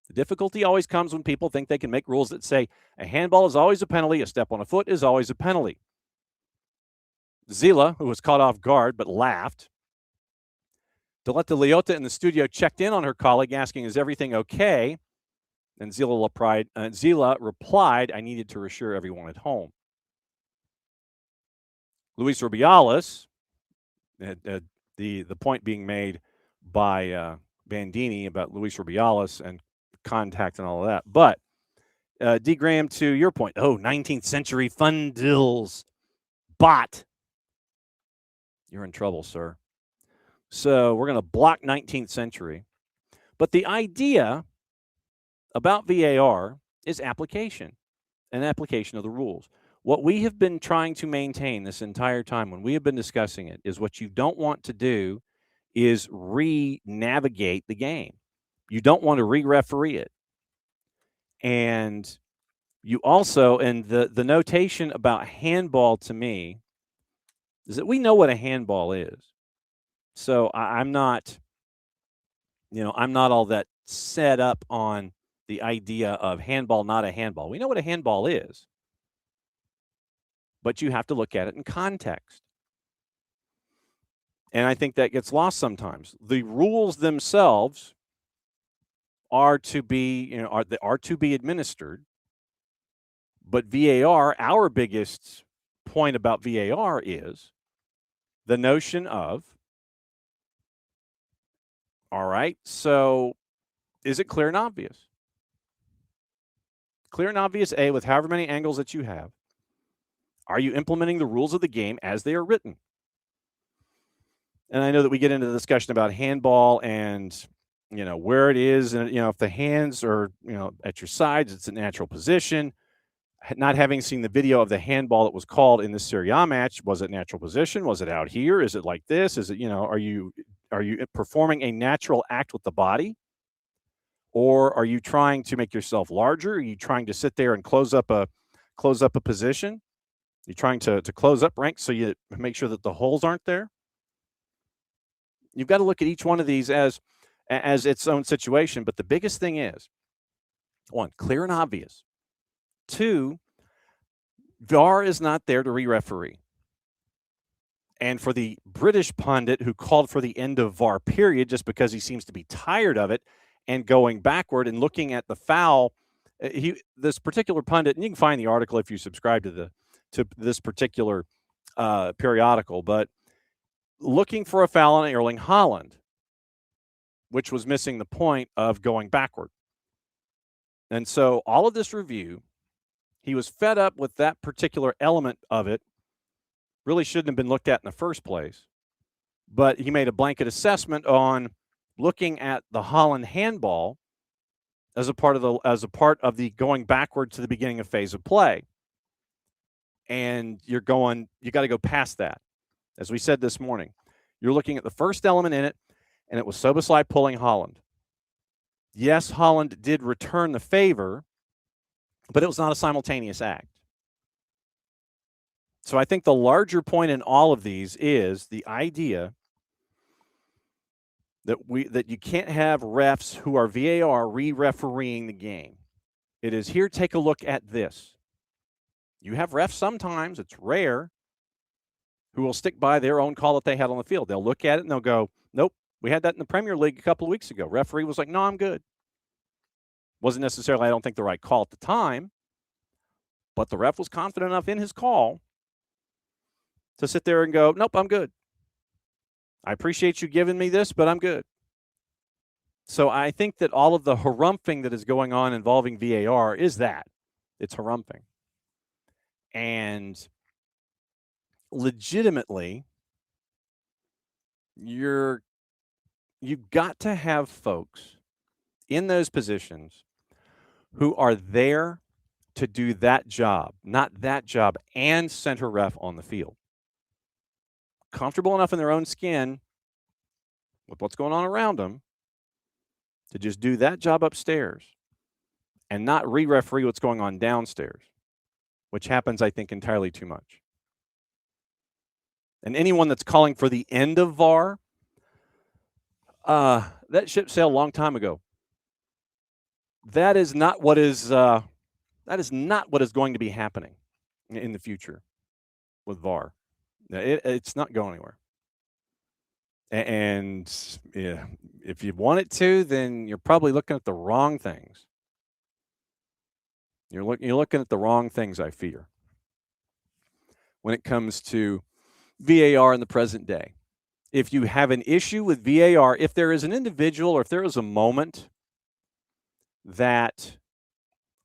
The difficulty always comes when people think they can make rules that say a handball is always a penalty, a step on a foot is always a penalty. Zila, who was caught off guard but laughed. Diletta Leota in the studio checked in on her colleague, asking, is everything okay? And Zila replied, I needed to reassure everyone at home. Luis Rubiales, the point being made by Bandini about Luis Rubiales and contact and all of that. But D. Graham, to your point, 19th century fun dills. Bot. You're in trouble, sir. So we're going to block 19th century. But the idea about VAR is application, and application of the rules. What we have been trying to maintain this entire time when we have been discussing it is what you don't want to do is re-navigate the game. You don't want to re-referee it. And you also, and the notation about handball to me is that we know what a handball is. So I'm not all that set up on the idea of handball, not a handball. We know what a handball is, but you have to look at it in context. And I think that gets lost sometimes. The rules themselves are to be, are to be administered. But VAR, our biggest point about VAR is the notion of, all right, so is it clear and obvious? Clear and obvious, A, with however many angles that you have. Are you implementing the rules of the game as they are written? And I know that we get into the discussion about handball and, where it is. And, if the hands are, at your sides, it's a natural position. Not having seen the video of the handball that was called in the Serie A match, was it natural position? Was it out here? Is it like this? Is it, are you performing a natural act with the body? Or are you trying to make yourself larger? Are you trying to sit there and close up a position? You're trying to close up ranks so you make sure that the holes aren't there? You've got to look at each one of these as its own situation. But the biggest thing is, one, clear and obvious. Two, VAR is not there to re-referee. And for the British pundit who called for the end of VAR period just because he seems to be tired of it and going backward and looking at the foul, this particular pundit, and you can find the article if you subscribe to this particular periodical, but looking for a foul on Erling Haaland, which was missing the point of going backward. And so all of this review, he was fed up with that particular element of it. Really shouldn't have been looked at in the first place. But he made a blanket assessment on looking at the Haaland handball as a part of the going backward to the beginning of phase of play. And you got to go past that. As we said this morning, you're looking at the first element in it, and it was Szoboszlai pulling Haaland. Yes, Haaland did return the favor, but it was not a simultaneous act. So I think the larger point in all of these is the idea that you can't have refs who are VAR re-refereeing the game. It is here, take a look at this. You have refs sometimes, it's rare, who will stick by their own call that they had on the field. They'll look at it and they'll go, nope, we had that in the Premier League a couple of weeks ago. Referee was like, no, I'm good. Wasn't necessarily, I don't think, the right call at the time, but the ref was confident enough in his call to sit there and go, nope, I'm good. I appreciate you giving me this, but I'm good. So I think that all of the harumphing that is going on involving VAR is that. It's harumphing. And legitimately, you've got to have folks in those positions who are there to do that job, not that job, and center ref on the field. Comfortable enough in their own skin with what's going on around them to just do that job upstairs and not re-referee what's going on downstairs, which happens, I think, entirely too much. And anyone that's calling for the end of VAR, that ship sailed a long time ago. That is not what is going to be happening in the future with VAR. It's not going anywhere. And yeah, if you want it to, then you're probably looking at the wrong things. You're looking at the wrong things, I fear, when it comes to VAR in the present day. If you have an issue with VAR, if there is an individual or if there is a moment that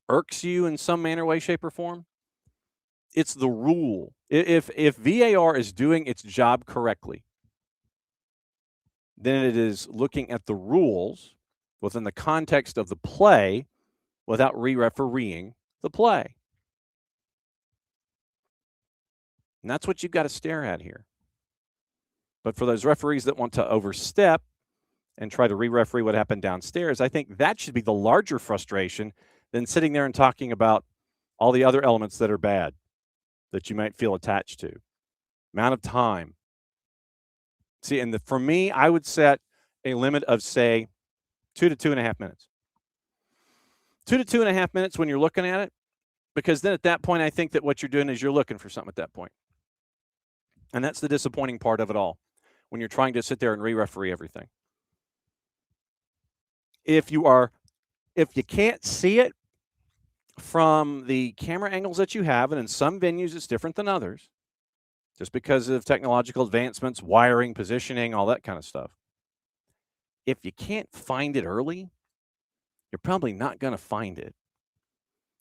irks you in some manner, way, shape, or form, it's the rule. If VAR is doing its job correctly, then it is looking at the rules within the context of the play without re-refereeing the play. And that's what you've got to stare at here. But for those referees that want to overstep and try to re-referee what happened downstairs, I think that should be the larger frustration than sitting there and talking about all the other elements that are bad that you might feel attached to. Amount of time. See, and for me, I would set a limit of, say, 2 to 2.5 minutes. 2 to 2.5 minutes when you're looking at it, because then at that point, I think that what you're doing is you're looking for something at that point. And that's the disappointing part of it all, when you're trying to sit there and re-referee everything. If you can't see it from the camera angles that you have, and in some venues it's different than others, just because of technological advancements, wiring, positioning, all that kind of stuff. If you can't find it early, you're probably not going to find it.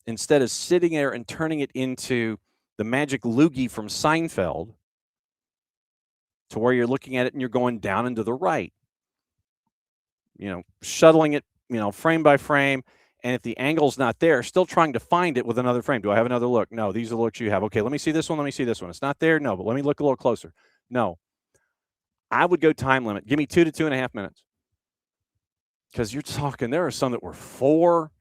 Instead of sitting there and turning it into the magic loogie from Seinfeld, to where you're looking at it and you're going down and to the right, shuttling it, frame by frame. And if the angle's not there, still trying to find it with another frame. Do I have another look? No, these are the looks you have. Okay, let me see this one. Let me see this one. It's not there. No, but let me look a little closer. No. I would go time limit. Give me 2 to 2.5 minutes. Because you're talking, there are some that were 4.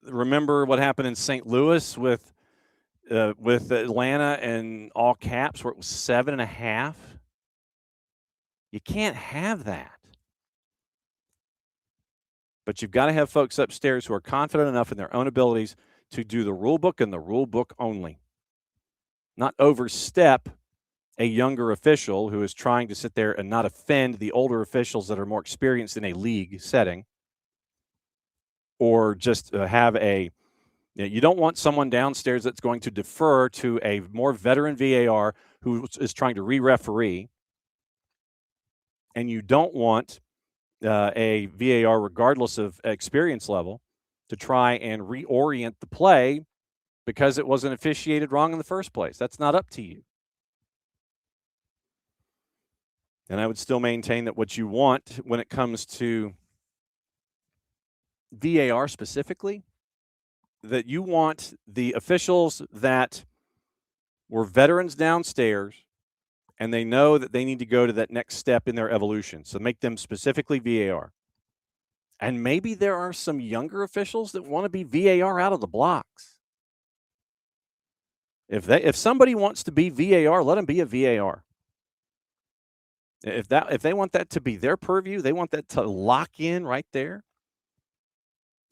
Remember what happened in St. Louis with Atlanta and all caps, where it was 7.5? You can't have that. But you've got to have folks upstairs who are confident enough in their own abilities to do the rule book and the rule book only, not overstep a younger official who is trying to sit there and not offend the older officials that are more experienced in a league setting, or just have a you don't want someone downstairs that's going to defer to a more veteran VAR who is trying to re-referee, and you don't want a VAR, regardless of experience level, to try and reorient the play because it wasn't officiated wrong in the first place. That's not up to you. And I would still maintain that what you want when it comes to VAR specifically, that you want the officials that were veterans downstairs and they know that they need to go to that next step in their evolution. So make them specifically VAR. And maybe there are some younger officials that want to be VAR out of the blocks. If somebody wants to be VAR, let them be a VAR. If they want that to be their purview, they want that to lock in right there.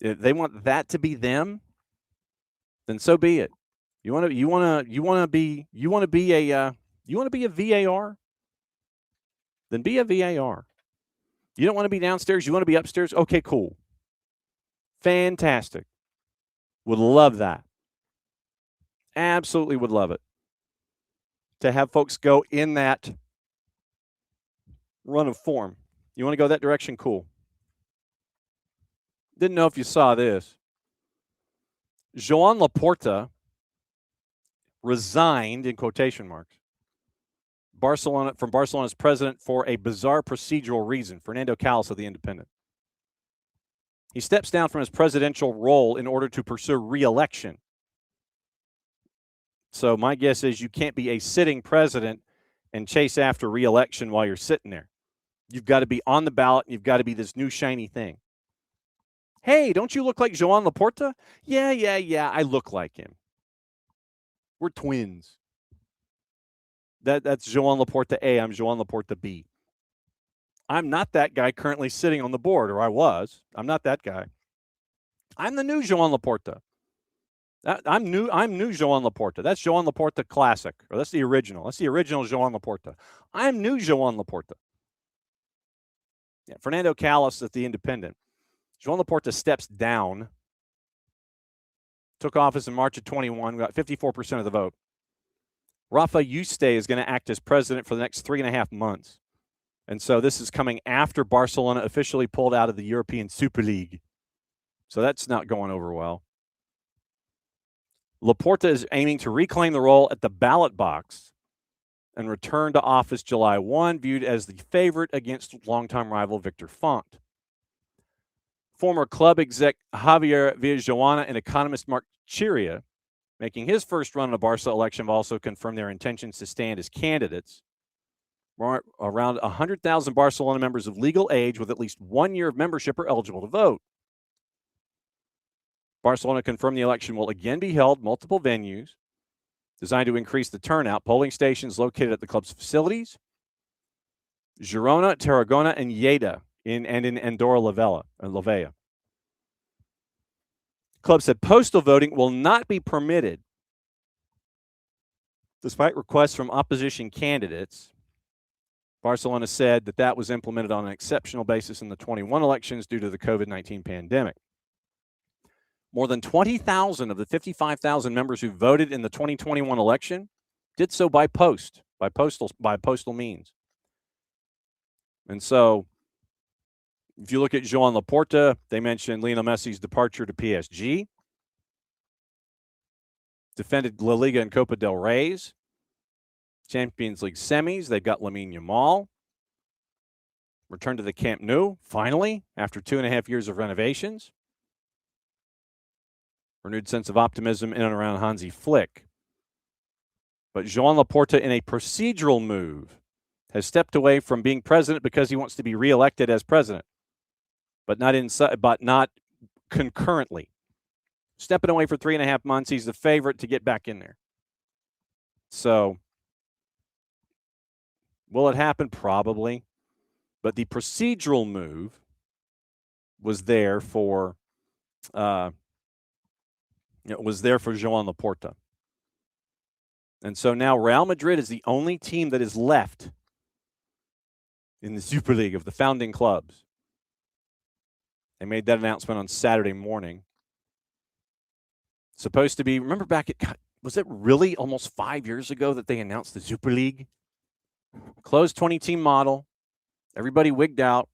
If they want that to be them, then so be it. You want to be a VAR? Then be a VAR. You don't want to be downstairs, you want to be upstairs? Okay, cool. Fantastic. Would love that. Absolutely would love it. To have folks go in that run of form. You want to go that direction? Cool. Didn't know if you saw this. Joan Laporta resigned, in quotation marks, from Barcelona's president for a bizarre procedural reason. Fernando Callas of The Independent. He steps down from his presidential role in order to pursue re-election. So my guess is you can't be a sitting president and chase after re-election while you're sitting there. You've got to be on the ballot, and you've got to be this new shiny thing. Hey, don't you look like Joan Laporta? Yeah, I look like him. We're twins. That's Joan Laporta A. I'm Joan Laporta B. I'm not that guy currently sitting on the board, or I was. I'm not that guy. I'm the new Joan Laporta. I'm new Joan Laporta. That's Joan Laporta Classic, or that's the original. That's the original Joan Laporta. I'm new Joan Laporta. Yeah, Fernando Callas at The Independent. Joan Laporta steps down. Took office in March of 21, got 54% of the vote. Rafa Yuste is going to act as president for the next 3.5 months. And so this is coming after Barcelona officially pulled out of the European Super League. So that's not going over well. Laporta is aiming to reclaim the role at the ballot box and return to office July 1, viewed as the favorite against longtime rival Victor Font. Former club exec Javier Villajoana and economist Mark Chiria, making his first run in a Barca election, have also confirmed their intentions to stand as candidates. Around 100,000 Barcelona members of legal age with at least 1 year of membership are eligible to vote. Barcelona confirmed the election will again be held multiple venues designed to increase the turnout. Polling stations located at the club's facilities, Girona, Tarragona, and Lleida, in Andorra la Vella. Club said postal voting will not be permitted, despite requests from opposition candidates. Barcelona said that was implemented on an exceptional basis in the 21 elections due to the COVID-19 pandemic. More than 20,000 of the 55,000 members who voted in the 2021 election did so by postal means. And so, if you look at Joan Laporta, they mentioned Lionel Messi's departure to PSG, defended La Liga and Copa del Rey's, Champions League semis. They've got Lamine Yamal. Returned to the Camp Nou, finally, after 2.5 years of renovations. Renewed sense of optimism in and around Hansi Flick. But Joan Laporta, in a procedural move, has stepped away from being president because he wants to be reelected as president, but not concurrently. Stepping away for 3.5 months, he's the favorite to get back in there. So, will it happen? Probably. But the procedural move was there for Joan Laporta. And so now Real Madrid is the only team that is left in the Super League of the founding clubs. They made that announcement on Saturday morning. Supposed to be, remember back at, was it really almost 5 years ago that they announced the Super League? Closed 20-team model. Everybody wigged out.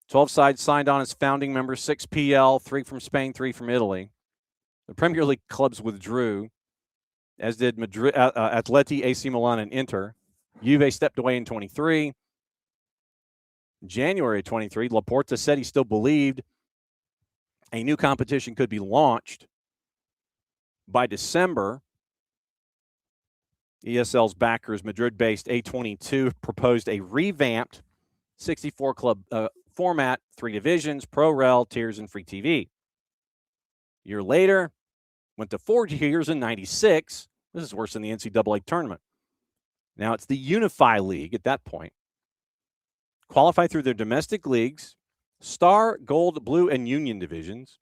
12 sides signed on as founding members, 6 PL, 3 from Spain, 3 from Italy. The Premier League clubs withdrew, as did Madrid, Atleti, AC Milan, and Inter. Juve stepped away in 23. January 23, Laporta said he still believed a new competition could be launched by December. ESL's backers, Madrid-based A22, proposed a revamped 64-club format, 3 divisions, Pro Rel, tiers, and free TV. A year later, went to 4 tiers in 96. This is worse than the NCAA tournament. Now it's the Unify League at that point. Qualify through their domestic leagues, Star, Gold, Blue, and Union divisions.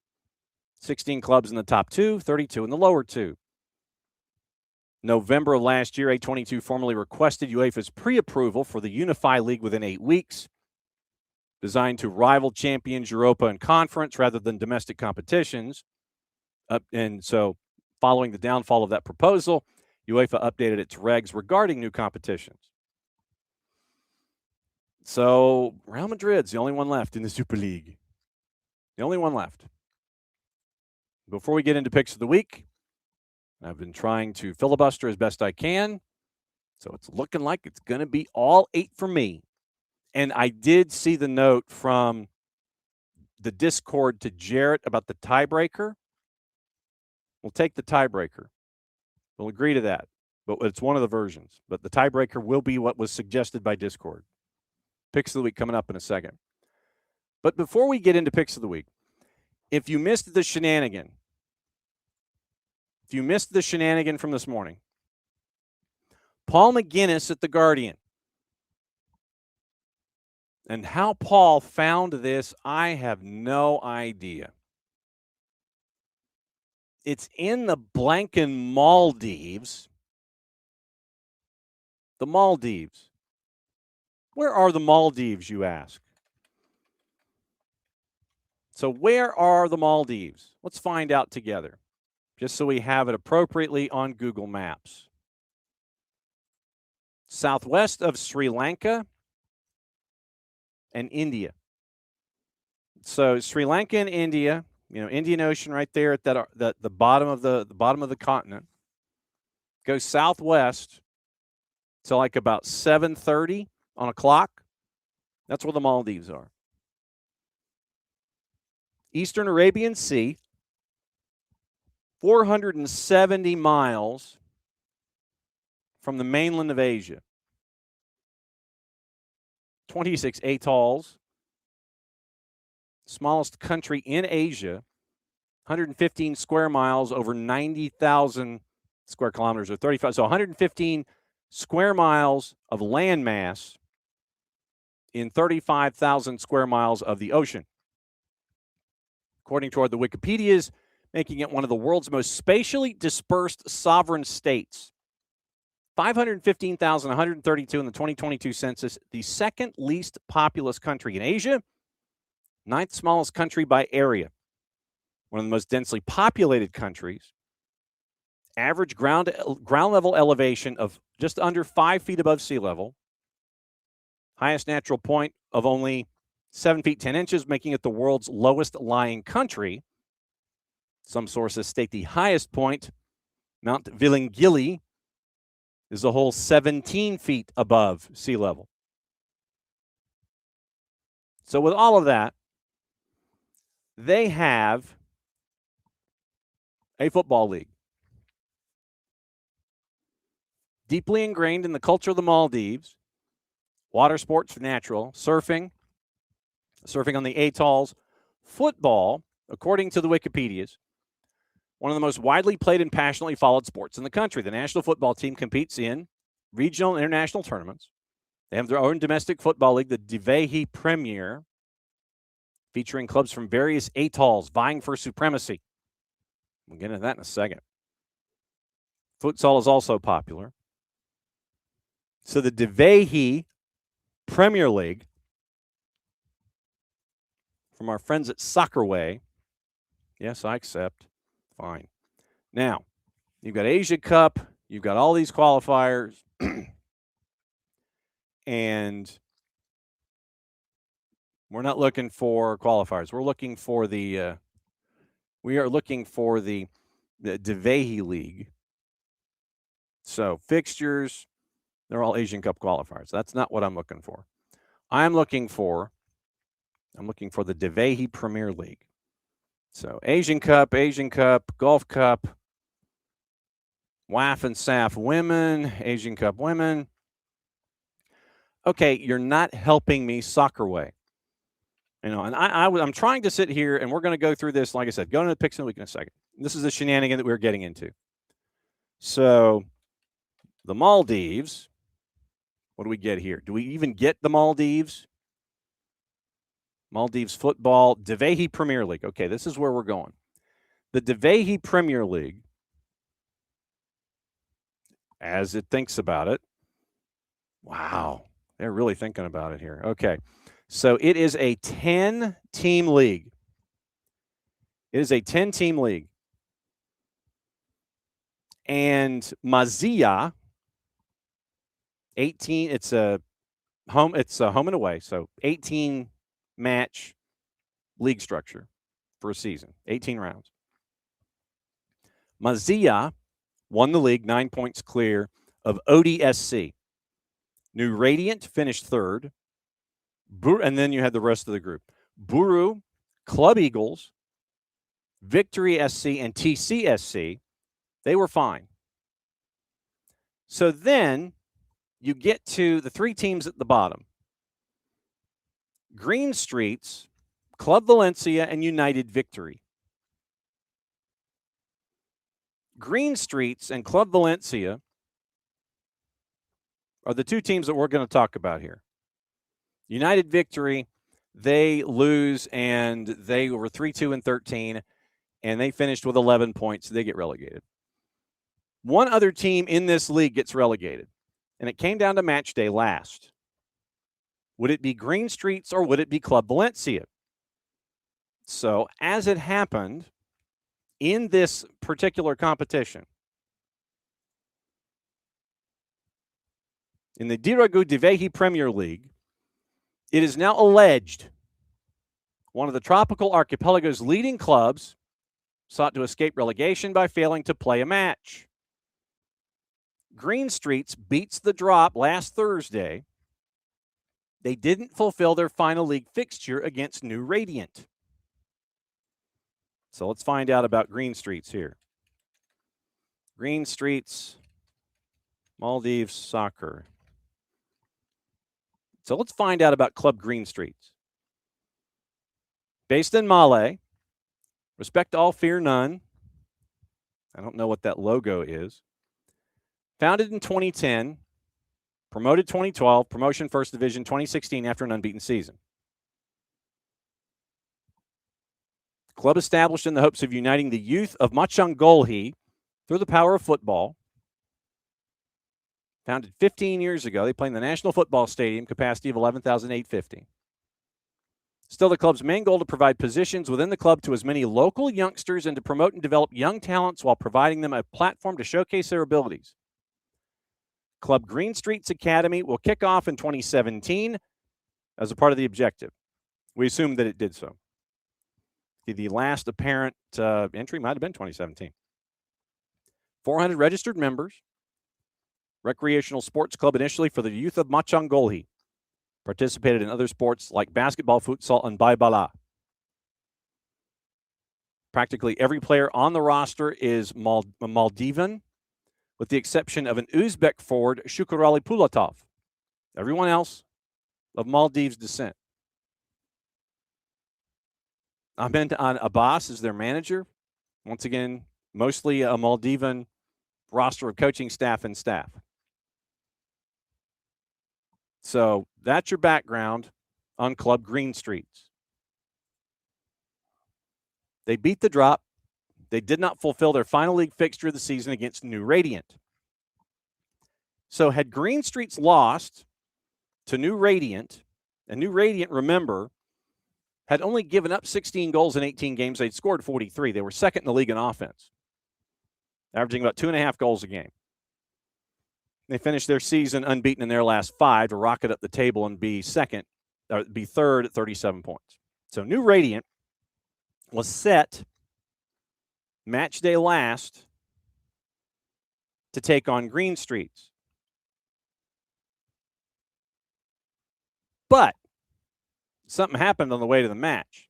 16 clubs in the top 2, 32 in the lower 2. November of last year, A22 formally requested UEFA's pre-approval for the Unify League within 8 weeks, designed to rival champions Europa and Conference rather than domestic competitions. And so following the downfall of that proposal, UEFA updated its regs regarding new competitions. So Real Madrid's the only one left in the Super League. The only one left. Before we get into picks of the week, I've been trying to filibuster as best I can. So it's looking like it's going to be all 8 for me. And I did see the note from the Discord to Jarrett about the tiebreaker. We'll take the tiebreaker. We'll agree to that. But it's one of the versions. But the tiebreaker will be what was suggested by Discord. Picks of the week coming up in a second. But before we get into picks of the week, if you missed the shenanigan from this morning, Paul McGinnis at The Guardian. And how Paul found this, I have no idea. It's in the blanking Maldives. The Maldives. Where are the Maldives, you ask? So where are the Maldives? Let's find out together, just so we have it appropriately on Google Maps. Southwest of Sri Lanka and India. So Sri Lanka and India, Indian Ocean right there at the bottom of the continent. Go southwest to like about 7:30 on a clock. That's where the Maldives are. Eastern Arabian Sea, 470 miles from the mainland of Asia. 26 atolls. Smallest country in Asia, 115 square miles over 90,000 square kilometers or 35. So 115 square miles of landmass in 35,000 square miles of the ocean. According to the Wikipedias, making it one of the world's most spatially dispersed sovereign states. 515,132 in the 2022 census, the second least populous country in Asia, 9th smallest country by area. One of the most densely populated countries. Average ground level elevation of just under 5 feet above sea level. Highest natural point of only 7 feet 10 inches, making it the world's lowest lying country. Some sources state the highest point, Mount Vilingili, is a whole 17 feet above sea level. So with all of that, they have a football league. Deeply ingrained in the culture of the Maldives, water sports, natural, surfing on the atolls, football, according to the Wikipedias, one of the most widely played and passionately followed sports in the country. The national football team competes in regional and international tournaments. They have their own domestic football league, the Divehi Premier, featuring clubs from various atolls vying for supremacy. We'll get into that in a second. Futsal is also popular. So the Divehi Premier League, from our friends at Soccerway. Yes, I accept. Fine. Now, you've got Asia Cup. You've got all these qualifiers. And we're not looking for qualifiers. We're looking for the Divehi League. So fixtures, they're all Asian Cup qualifiers. That's not what I'm looking for. I'm looking for the Divehi Premier League. So Asian Cup, Gulf Cup, WAF and SAF women, Asian Cup women. Okay, you're not helping me Soccerway. And I'm trying to sit here, and we're going to go through this, like I said, go into the picks of the week in a second. This is the shenanigan that we're getting into. So the Maldives, what do we get here? Do we even get the Maldives? Maldives football, Divehi Premier League. Okay, this is where we're going. The Divehi Premier League, as it thinks about it, wow, they're really thinking about it here. Okay, so it is a 10-team league. It is a 10-team league. And Mazia, 18, it's a home and away, so 18 match league structure for a season, 18 rounds. Mazia won the league 9 points clear of ODSC. New Radiant finished third. And then you had the rest of the group. Buru, Club Eagles, Victory SC, and TCSC, they were fine. So then you get to the three teams at the bottom. Green Streets, Club Valencia, and United Victory. Green Streets and Club Valencia are the two teams that we're going to talk about here. United Victory, they lose, and they were 3-2-13, and they finished with 11 points. They get relegated. One other team in this league gets relegated, and it came down to match day last. Would it be Green Streets or would it be Club Valencia? So, as it happened, in this particular competition, in the Diragu Divehi Premier League, it is now alleged one of the tropical archipelago's leading clubs sought to escape relegation by failing to play a match. Green Streets beats the drop last Thursday. They didn't fulfill their final league fixture against New Radiant. So let's find out about Green Streets here. Green Streets, Maldives soccer. So let's find out about Club Green Streets. Based in Malé, respect all, fear none. I don't know what that logo is. Founded in 2010, promoted 2012, promotion First Division 2016 after an unbeaten season. Club established in the hopes of uniting the youth of Machangolhi through the power of football. Founded 15 years ago, they play in the National Football Stadium, capacity of 11,850. Still, the club's main goal to provide positions within the club to as many local youngsters and to promote and develop young talents while providing them a platform to showcase their abilities. Club Green Streets Academy will kick off in 2017 as a part of the objective. We assume that it did so. The last apparent entry might have been 2017. 400 registered members. Recreational sports club initially for the youth of Machangolhi. Participated in other sports like basketball, futsal, and baibala. Practically every player on the roster is Maldivian, with the exception of an Uzbek forward, Shukurali Pulatov. Everyone else of Maldives descent. Ahmed Abbas is their manager. Once again, mostly a Maldivian roster of coaching staff and staff. So that's your background on Club Green Streets. They beat the drop. They did not fulfill their final league fixture of the season against New Radiant. So had Green Streets lost to New Radiant, and New Radiant, remember, had only given up 16 goals in 18 games. They'd scored 43. They were second in the league in offense, averaging about 2.5 goals a game. They finished their season unbeaten in their last 5 to rocket up the table and be third at 37 points. So New Radiant was set match day last to take on Green Streets. But something happened on the way to the match.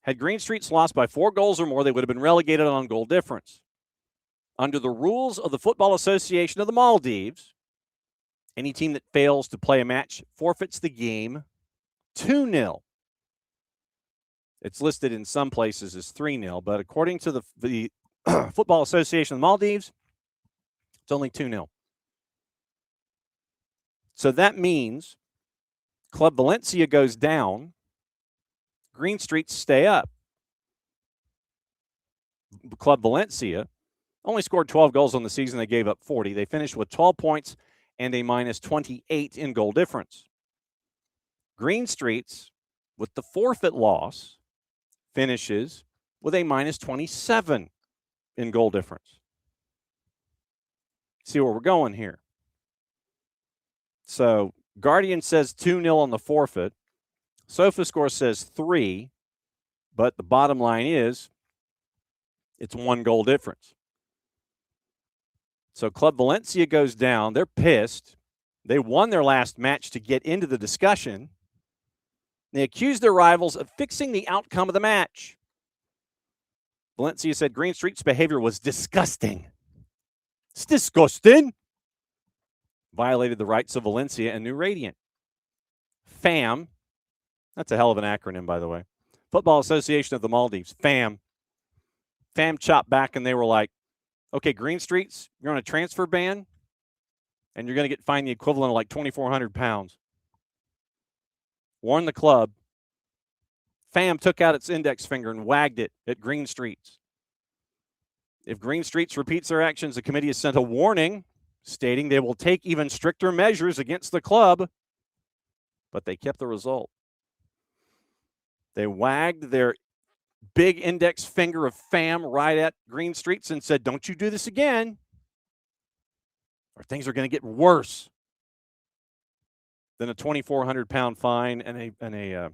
Had Green Streets lost by 4 goals or more, they would have been relegated on goal difference. Under the rules of the Football Association of the Maldives, any team that fails to play a match forfeits the game 2-0. It's listed in some places as 3-0, but according to the Football Association of the Maldives, it's only 2-0. So that means Club Valencia goes down, Green Streets stay up. Club Valencia only scored 12 goals on the season. They gave up 40. They finished with 12 points and a minus 28 in goal difference. Green Streets, with the forfeit loss, finishes with a minus 27 in goal difference. See where we're going here. So Guardian says 2-0 on the forfeit. SofaScore says 3, but the bottom line is it's 1 goal difference. So Club Valencia goes down. They're pissed. They won their last match to get into the discussion. They accused their rivals of fixing the outcome of the match. Valencia said Green Street's behavior was disgusting. It's disgusting. Violated the rights of Valencia and New Radiant. FAM, that's a hell of an acronym, by the way. Football Association of the Maldives, FAM. FAM chopped back and they were like, okay, Green Streets, you're on a transfer ban and you're going to get fined the equivalent of like 2,400 pounds. Warned the club. FAM took out its index finger and wagged it at Green Streets. If Green Streets repeats their actions, the committee has sent a warning stating they will take even stricter measures against the club, but they kept the result. They wagged their big index finger of FAM right at Green Streets and said, don't you do this again, or things are going to get worse than a 2,400-pound fine and a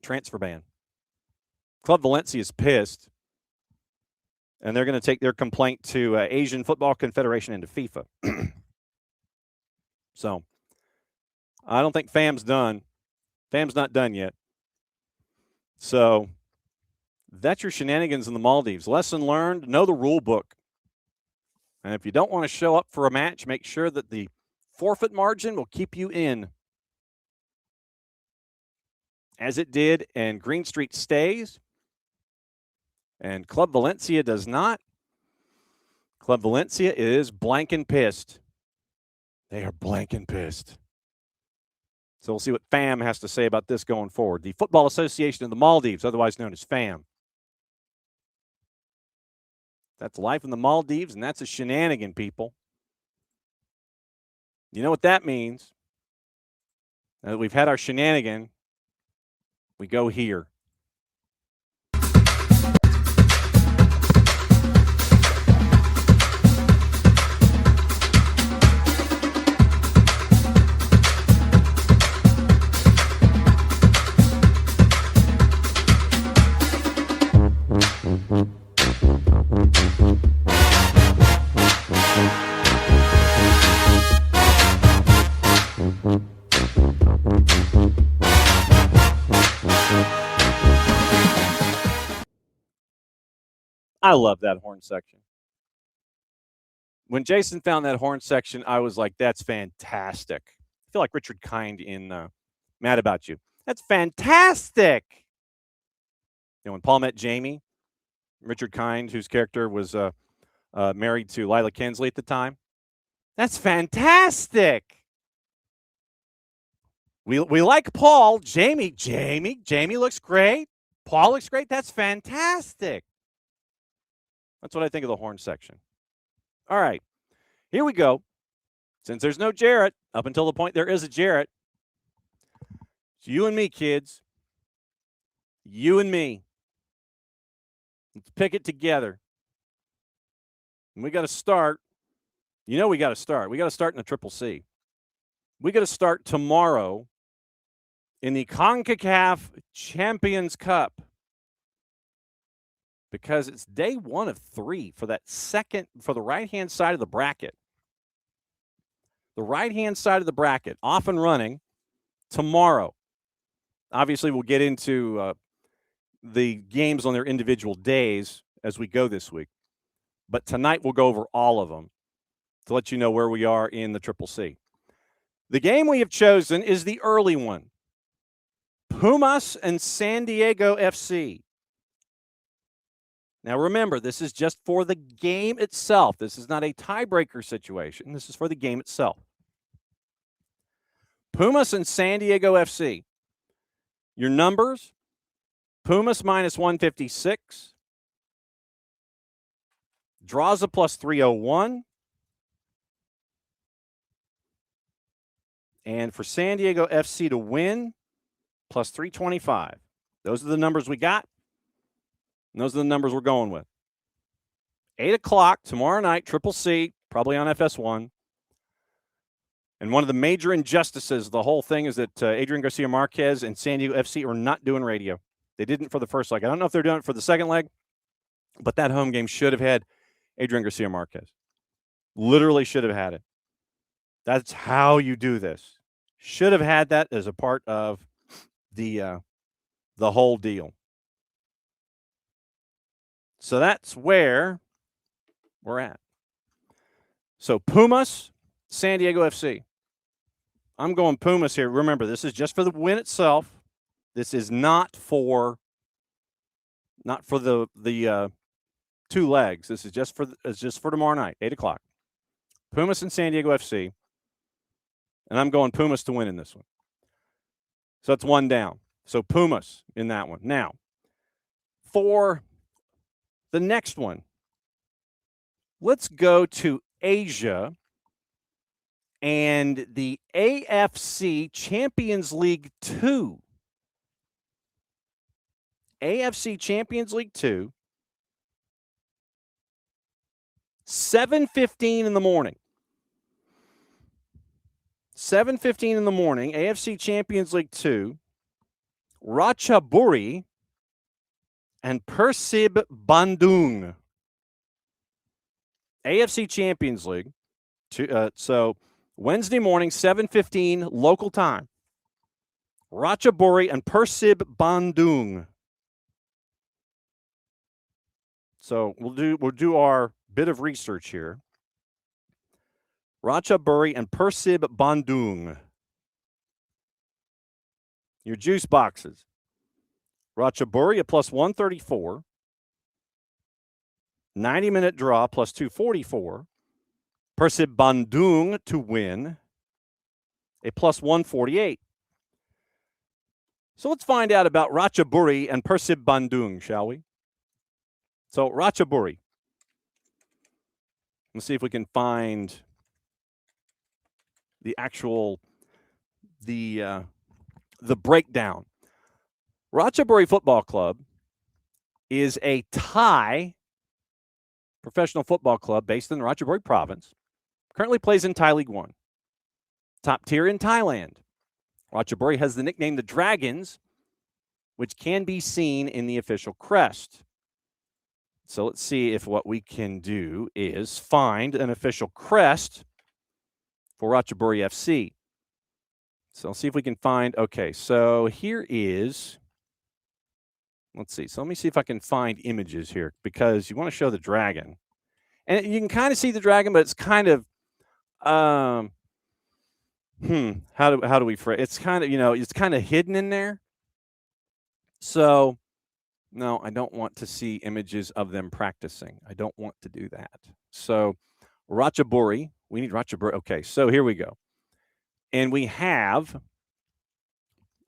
transfer ban. Club Valencia is pissed, and they're going to take their complaint to Asian Football Confederation and to FIFA. So I don't think FAM's done. FAM's not done yet. So that's your shenanigans in the Maldives. Lesson learned, know the rule book. And if you don't want to show up for a match, make sure that the forfeit margin will keep you in. As it did, and Green Street stays, and Club Valencia does not. Club Valencia is blanking pissed. They are blanking pissed. So we'll see what FAM has to say about this going forward. The Football Association of the Maldives, otherwise known as FAM. That's life in the Maldives, and that's a shenanigan, people. You know what that means? Now that we've had our shenanigan, we go here. I love that horn section. When Jason found that horn section, I was like, that's fantastic. I feel like Richard Kind in Mad About You. That's fantastic. You know, when Paul met Jamie, Richard Kind, whose character was married to Lila Kensley at the time. That's fantastic. We like Paul. Jamie looks great. Paul looks great. That's fantastic. That's what I think of the horn section. All right, here we go. Since there's no Jarrett, up until the point there is a Jarrett, it's you and me, kids. You and me. Let's pick it together. And we got to start. You know we got to start. We got to start in the Triple C. We got to start tomorrow in the CONCACAF Champions Cup because it's day 1 of 3 for that second, for the right-hand side of the bracket. The right-hand side of the bracket, off and running tomorrow. Obviously, we'll get into the games on their individual days as we go this week. But tonight we'll go over all of them to let you know where we are in the Triple C. The game we have chosen is the early one. Pumas and San Diego FC. Now remember, this is just for the game itself. This is not a tiebreaker situation. This is for the game itself. Pumas and San Diego FC. Your numbers, Pumas minus 156. Draws a plus 301. And for San Diego FC to win, plus 325. Those are the numbers we got. And those are the numbers we're going with. 8 o'clock tomorrow night, Triple C, probably on FS1. And one of the major injustices of the whole thing is that Adrian Garcia Marquez and San Diego FC are not doing radio. They didn't for the first leg. I don't know if they're doing it for the second leg, but that home game should have had Adrian Garcia Marquez. Literally should have had it. That's how you do this. Should have had that as a part of the whole deal. So that's where we're at. So Pumas, San Diego FC. I'm going Pumas here. Remember, this is just for the win itself. This is not for the 2 legs. This is just for tomorrow night, 8 o'clock. Pumas and San Diego FC. And I'm going Pumas to win in this one. So that's 1 down. So Pumas in that one. Now, for the next one, let's go to Asia and the AFC Champions League 2. AFC Champions League 2, 7:15 in the morning. 7:15 in the morning, AFC Champions League 2, Ratchaburi and Persib Bandung. AFC Champions League. So Wednesday morning, 7:15 local time. Ratchaburi and Persib Bandung. So we'll do our bit of research here. Ratchaburi and Persib Bandung. Your juice boxes. Ratchaburi at plus 134. 90-minute draw plus 244. Persib Bandung to win a plus 148. So let's find out about Ratchaburi and Persib Bandung, shall we? So Ratchaburi. Let's see if we can find the actual the breakdown. Ratchaburi Football Club is a Thai professional football club based in the Ratchaburi province. Currently plays in Thai League 1. Top tier in Thailand. Ratchaburi has the nickname the Dragons, which can be seen in the official crest. So let's see if what we can do is find an official crest for Ratchaburi FC. So let's see if we can find, okay, so here is, let's see. So let me see if I can find images here because you want to show the dragon. And you can kind of see the dragon, but it's kind of, how do we phrase? It's kind of, it's kind of hidden in there. So, no, I don't want to see images of them practicing. I don't want to do that. So, Ratchaburi, we need Ratchaburi. Okay, so here we go. And we have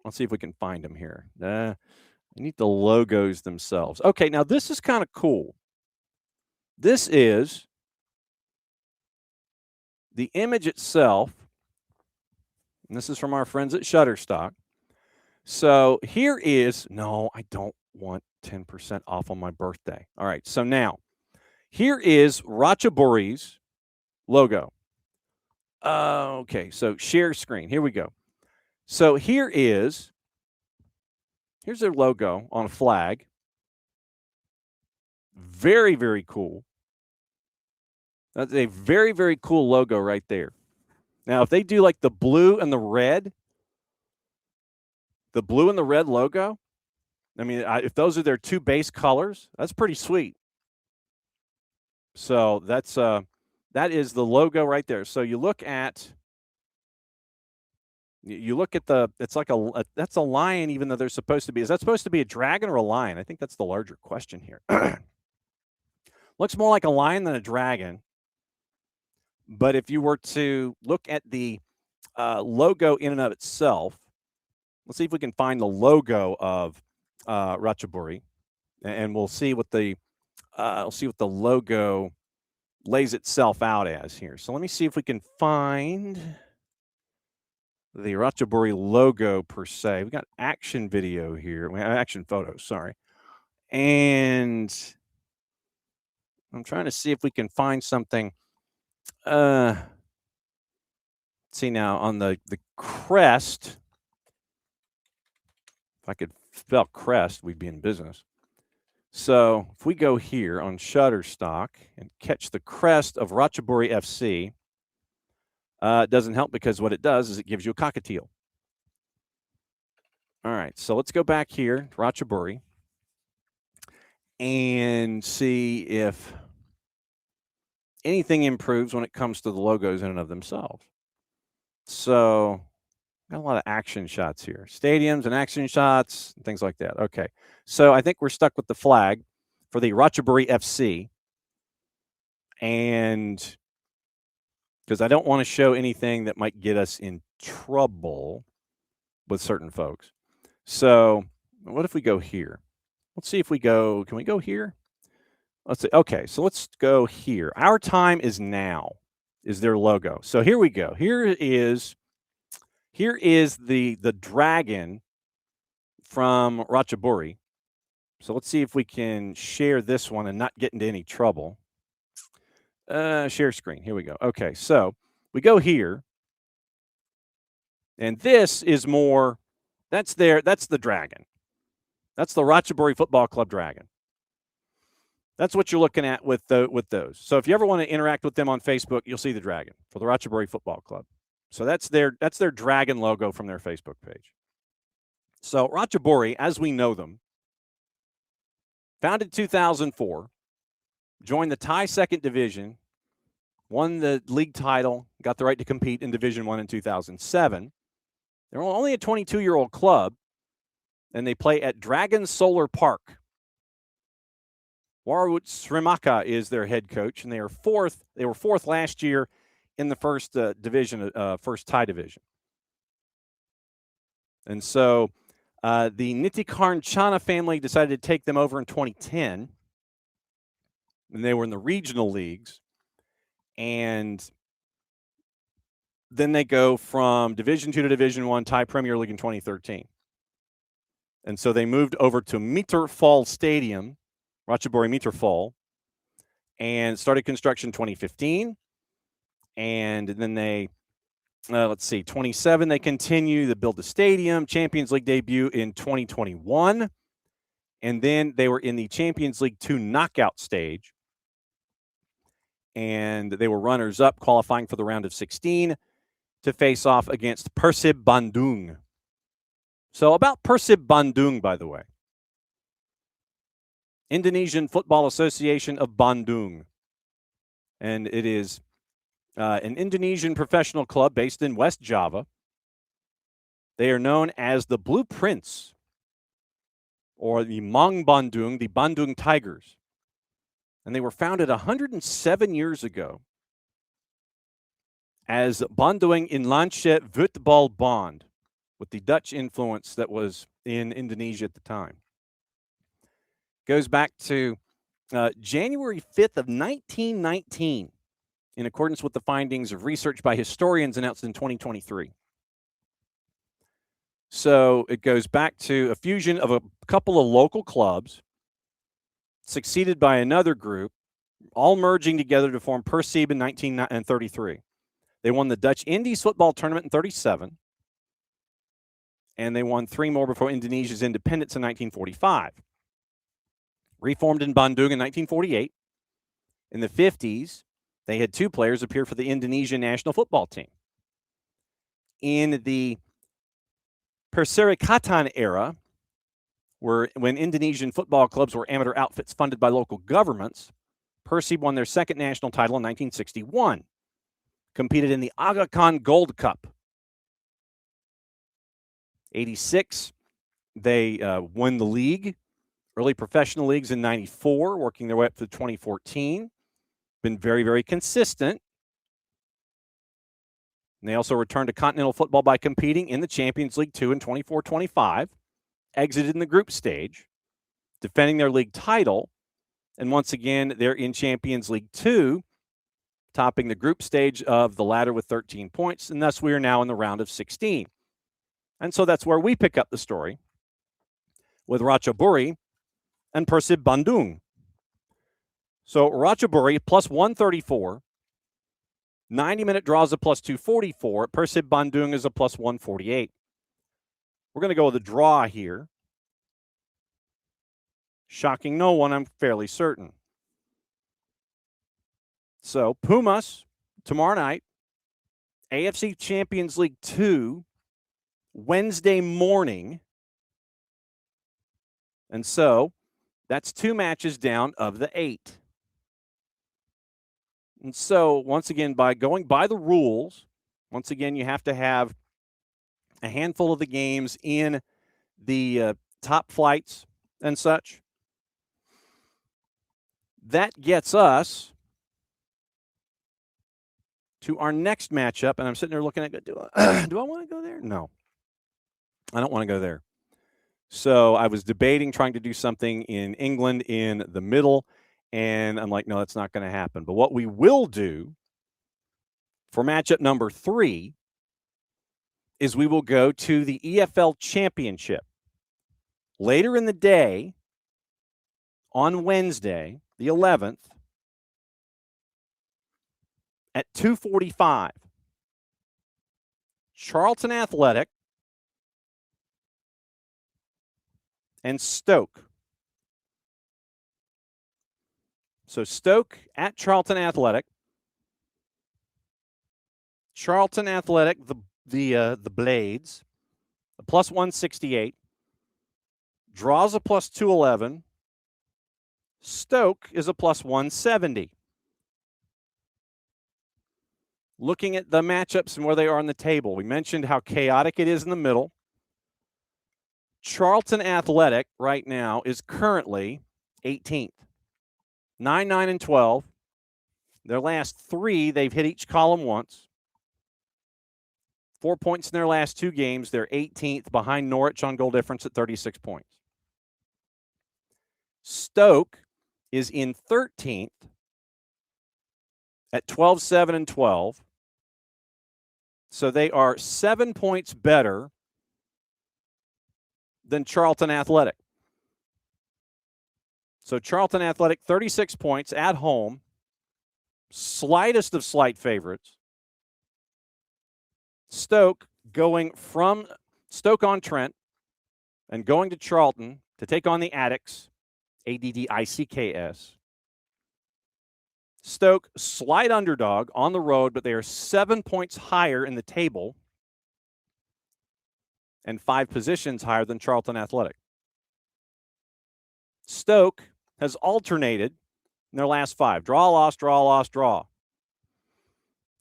Let's see if we can find them here. I need the logos themselves. Okay, now this is kind of cool. This is the image itself, and this is from our friends at Shutterstock. So here is, no, I don't want 10% off on my birthday. All right, so now here is Ratchaburi's logo. Okay, so share screen. Here we go. So here's their logo on a flag. Very, very cool. That's a very, very cool logo right there. Now, if they do like the blue and the red logo, I mean, if those are their two base colors, that's pretty sweet. So that is the logo right there. So you look at it's like that's a lion, even though they're supposed to be. Is that supposed to be a dragon or a lion? I think that's the larger question here. Looks more like a lion than a dragon. But if you were to look at the logo in and of itself, let's see if we can find the logo of Ratchaburi, and we'll see what the logo lays itself out as here. So let me see if we can find the Ratchaburi logo per se. We got action video here. We have action photos, sorry. And I'm trying to see if we can find something. See now on the crest. If I could spell crest, we'd be in business. So if we go here on Shutterstock and catch the crest of Ratchaburi FC, it doesn't help because what it does is it gives you a cockatiel. All right, so let's go back here to Ratchaburi and see if anything improves when it comes to the logos in and of themselves. So got a lot of action shots here. Stadiums and action shots, and things like that. Okay, so I think we're stuck with the flag for the Ratchaburi FC. And because I don't want to show anything that might get us in trouble with certain folks. So what if we go here? Let's see if we go, can we go here? Let's see. Okay, so let's go here. Our time is now is their logo. So here we go. Here is the dragon from Ratchaburi. So let's see if we can share this one and not get into any trouble. Share screen. Here we go. Okay, so we go here. And this is more, that's the dragon. That's the Ratchaburi Football Club dragon. That's what you're looking at with those. So if you ever want to interact with them on Facebook, you'll see the dragon for the Ratchaburi Football Club. So that's their dragon logo from their Facebook page. So Ratchaburi, as we know them, founded 2004, joined the Thai second division, won the league title, got the right to compete in Division 1 in 2007. They're only a 22-year-old club, and they play at Dragon Solar Park. Warwood Srimaka is their head coach, and they are fourth. They were fourth last year in the first division, first Thai division. And so the Nitikarn Chana family decided to take them over in 2010, and they were in the regional leagues. And then they go from Division 2 to Division 1 Thai Premier League in 2013. And so they moved over to Meterfall Stadium, Ratchaburi Meterfall, and started construction 2015. And then they, 27, they continue to build the stadium, Champions League debut in 2021. And then they were in the Champions League 2 knockout stage. And they were runners-up, qualifying for the round of 16 to face off against Persib Bandung. So about Persib Bandung, by the way. Indonesian Football Association of Bandung. And it is an Indonesian professional club based in West Java. They are known as the Blue Prince, or the Mang Bandung, the Bandung Tigers. And they were founded 107 years ago as Bandung Inlandsche Voetbalbond, with the Dutch influence that was in Indonesia at the time. Goes back to January 5th of 1919, in accordance with the findings of research by historians announced in 2023. So it goes back to a fusion of a couple of local clubs, succeeded by another group, all merging together to form Persib in 1933. They won the Dutch Indies football tournament in 1937, and they won 3 more before Indonesia's independence in 1945. Reformed in Bandung in 1948. In the 50s, they had 2 players appear for the Indonesian national football team. In the Perserikatan era, when Indonesian football clubs were amateur outfits funded by local governments, Persib won their second national title in 1961, competed in the Aga Khan Gold Cup. 86, they won the league, early professional leagues in 94, working their way up to 2014. Been very, very consistent. And they also returned to continental football by competing in the Champions League 2 in 24-25, exited in the group stage, defending their league title, and once again, they're in Champions League 2, topping the group stage of the ladder with 13 points, and thus we are now in the round of 16. And so that's where we pick up the story with Ratchaburi and Persib Bandung. So Ratchaburi plus 134, 90-minute draws a plus 244. Persib Bandung is a plus 148. We're going to go with a draw here. Shocking no one, I'm fairly certain. So Pumas tomorrow night, AFC Champions League 2, Wednesday morning. And so that's 2 matches down of the 8. And so once again, by going by the rules, once again, you have to have a handful of the games in the top flights and such. That gets us to our next matchup, and I'm sitting there looking at, do I want to go there? No, I don't want to go there. So I was debating trying to do something in England in the middle, and I'm like, no, that's not going to happen. But what we will do for matchup number 3 is we will go to the EFL Championship. Later in the day, on Wednesday, the 11th, at 2:45, Charlton Athletic and Stoke. So Stoke at Charlton Athletic. Charlton Athletic, the Blades, a plus 168. Draws a plus 211. Stoke is a plus 170. Looking at the matchups and where they are on the table, we mentioned how chaotic it is in the middle. Charlton Athletic right now is currently 18th. 9, 9, and 12. Their last 3, they've hit each column once. 4 points in their last 2 games. They're 18th behind Norwich on goal difference at 36 points. Stoke is in 13th at 12, 7, and 12. So they are 7 points better than Charlton Athletic. So Charlton Athletic, 36 points at home, slightest of slight favorites. Stoke going from Stoke-on-Trent and going to Charlton to take on the Addicks, Addicks. Stoke, slight underdog on the road, but they are 7 points higher in the table and 5 positions higher than Charlton Athletic. Stoke has alternated in their last 5. Draw, loss, draw, loss, draw.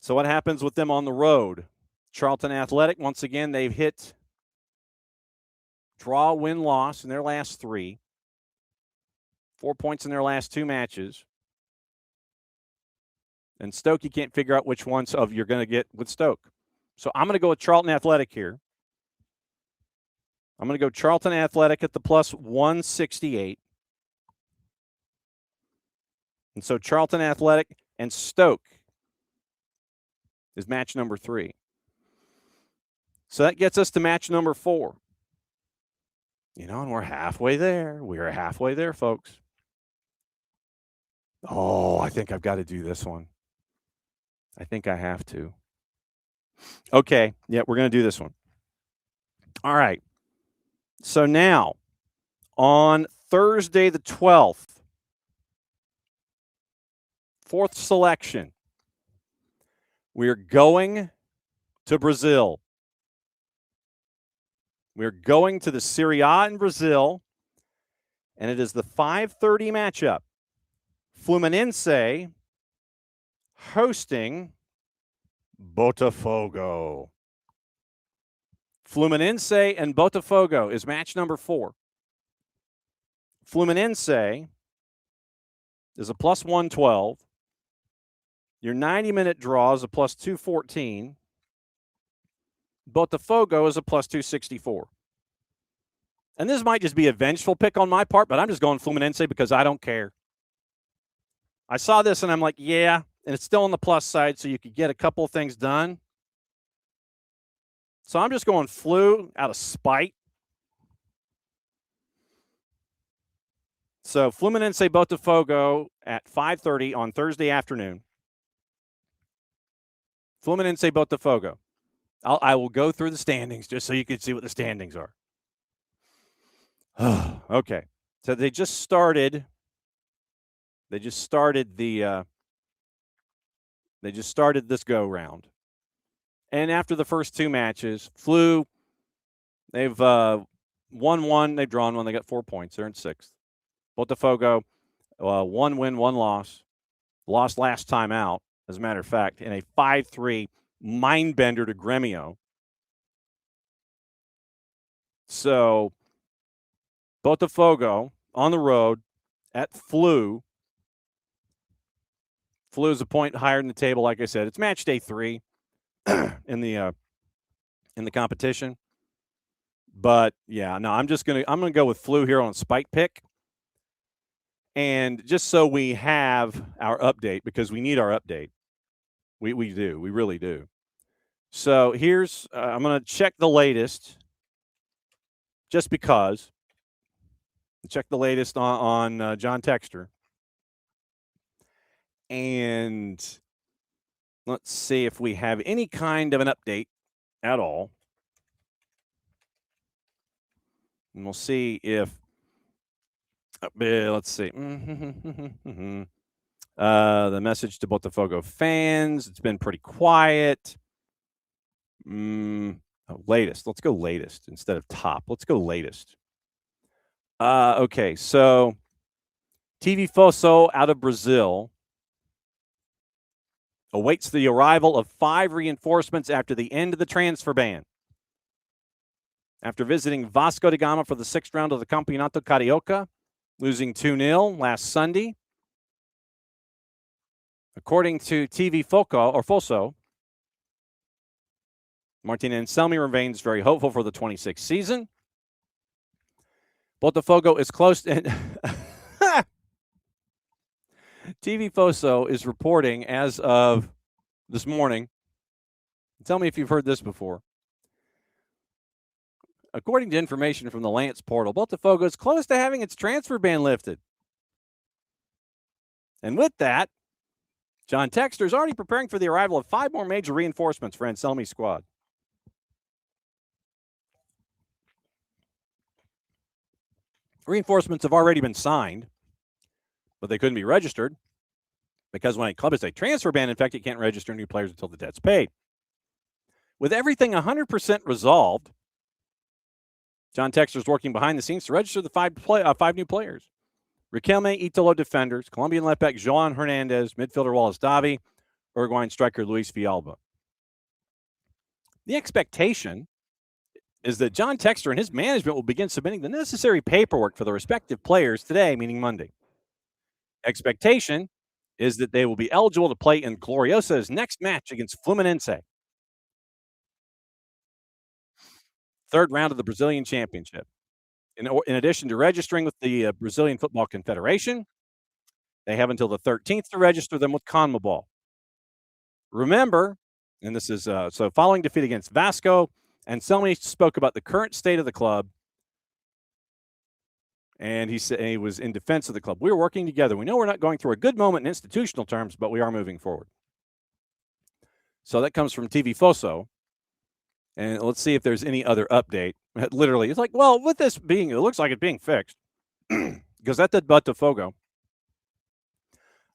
So what happens with them on the road? Charlton Athletic, once again, they've hit draw, win, loss in their last 3. 4 points in their last 2 matches. And Stoke, you can't figure out which ones of you're going to get with Stoke. So I'm going to go with Charlton Athletic here. I'm going to go Charlton Athletic at the plus 168. And so Charlton Athletic and Stoke is match number 3. So that gets us to match number 4. And we're halfway there. We are halfway there, folks. Oh, I think I've got to do this one. I think I have to. Okay. Yeah, we're going to do this one. All right. So now, on Thursday the 12th, 4th selection, we're going to Brazil. We're going to the Serie A in Brazil, and it is the 5:30 matchup. Fluminense hosting Botafogo. Fluminense and Botafogo is match number 4. Fluminense is a plus 112. Your 90-minute draw is a plus 214. Botafogo is a plus 264. And this might just be a vengeful pick on my part, but I'm just going Fluminense because I don't care. I saw this and I'm like, yeah, and it's still on the plus side, so you could get a couple of things done. So I'm just going Flu out of spite. So Fluminense Botafogo at 5:30 on Thursday afternoon. Fluminense Botafogo. I will go through the standings just so you can see what the standings are. Okay. So they just started this go round. And after the first 2 matches, Flu, they've won 1, they've drawn 1, they got 4 points. They're in 6th. Botafogo, 1 win, 1 loss. Lost last time out, as a matter of fact, in a 5-3 mind bender to Gremio. So Botafogo on the road at Flu. Flu is a point higher in the table, like I said. It's match day 3 in the competition. But yeah, no, I'm gonna go with Flu here on a spike pick. And just so we have our update, because we need our update. We do. We really do. So here's I'm going to check the latest just because. Check the latest on John Texter. And let's see if we have any kind of an update at all. And we'll see if let's see. The message to Botafogo fans, it's been pretty quiet. Latest. Let's go latest instead of top. Let's go latest. Okay, so TV Fosso out of Brazil awaits the arrival of 5 reinforcements after the end of the transfer ban. After visiting Vasco da Gama for the 6th round of the Campeonato Carioca, losing 2-0 last Sunday. According to TV Fosso, Martin Anselmi remains very hopeful for the 26th season. Botafogo is close and TV Fosso is reporting as of this morning. Tell me if you've heard this before. According to information from the Lance portal, Botafogo is close to having its transfer ban lifted. And with that, John Texter is already preparing for the arrival of 5 more major reinforcements for Anselmi's squad. Reinforcements have already been signed, but they couldn't be registered because when a club has a transfer ban, in fact, it can't register new players until the debt's paid. With everything 100% resolved, John Texter is working behind the scenes to register the 5 new players. Riquelme, Italo defenders, Colombian left back Joan Hernandez, midfielder Wallace Davi, Uruguayan striker Luis Villalba. The expectation is that John Texter and his management will begin submitting the necessary paperwork for the respective players today, meaning Monday. Expectation is that they will be eligible to play in Gloriosa's next match against Fluminense. third round of the Brazilian Championship. In addition to registering with the Brazilian Football Confederation, they have until the 13th to register them with CONMEBOL. Remember, and this is so following defeat against Vasco, Anselmi spoke about the current state of the club, and he said he was in defense of the club. We're working together. We know we're not going through a good moment in institutional terms, but we are moving forward. So that comes from TV Foso. And let's see if there's any other update. Literally, it's like, well, with this being, it looks like it's being fixed. Gazeta Botafogo.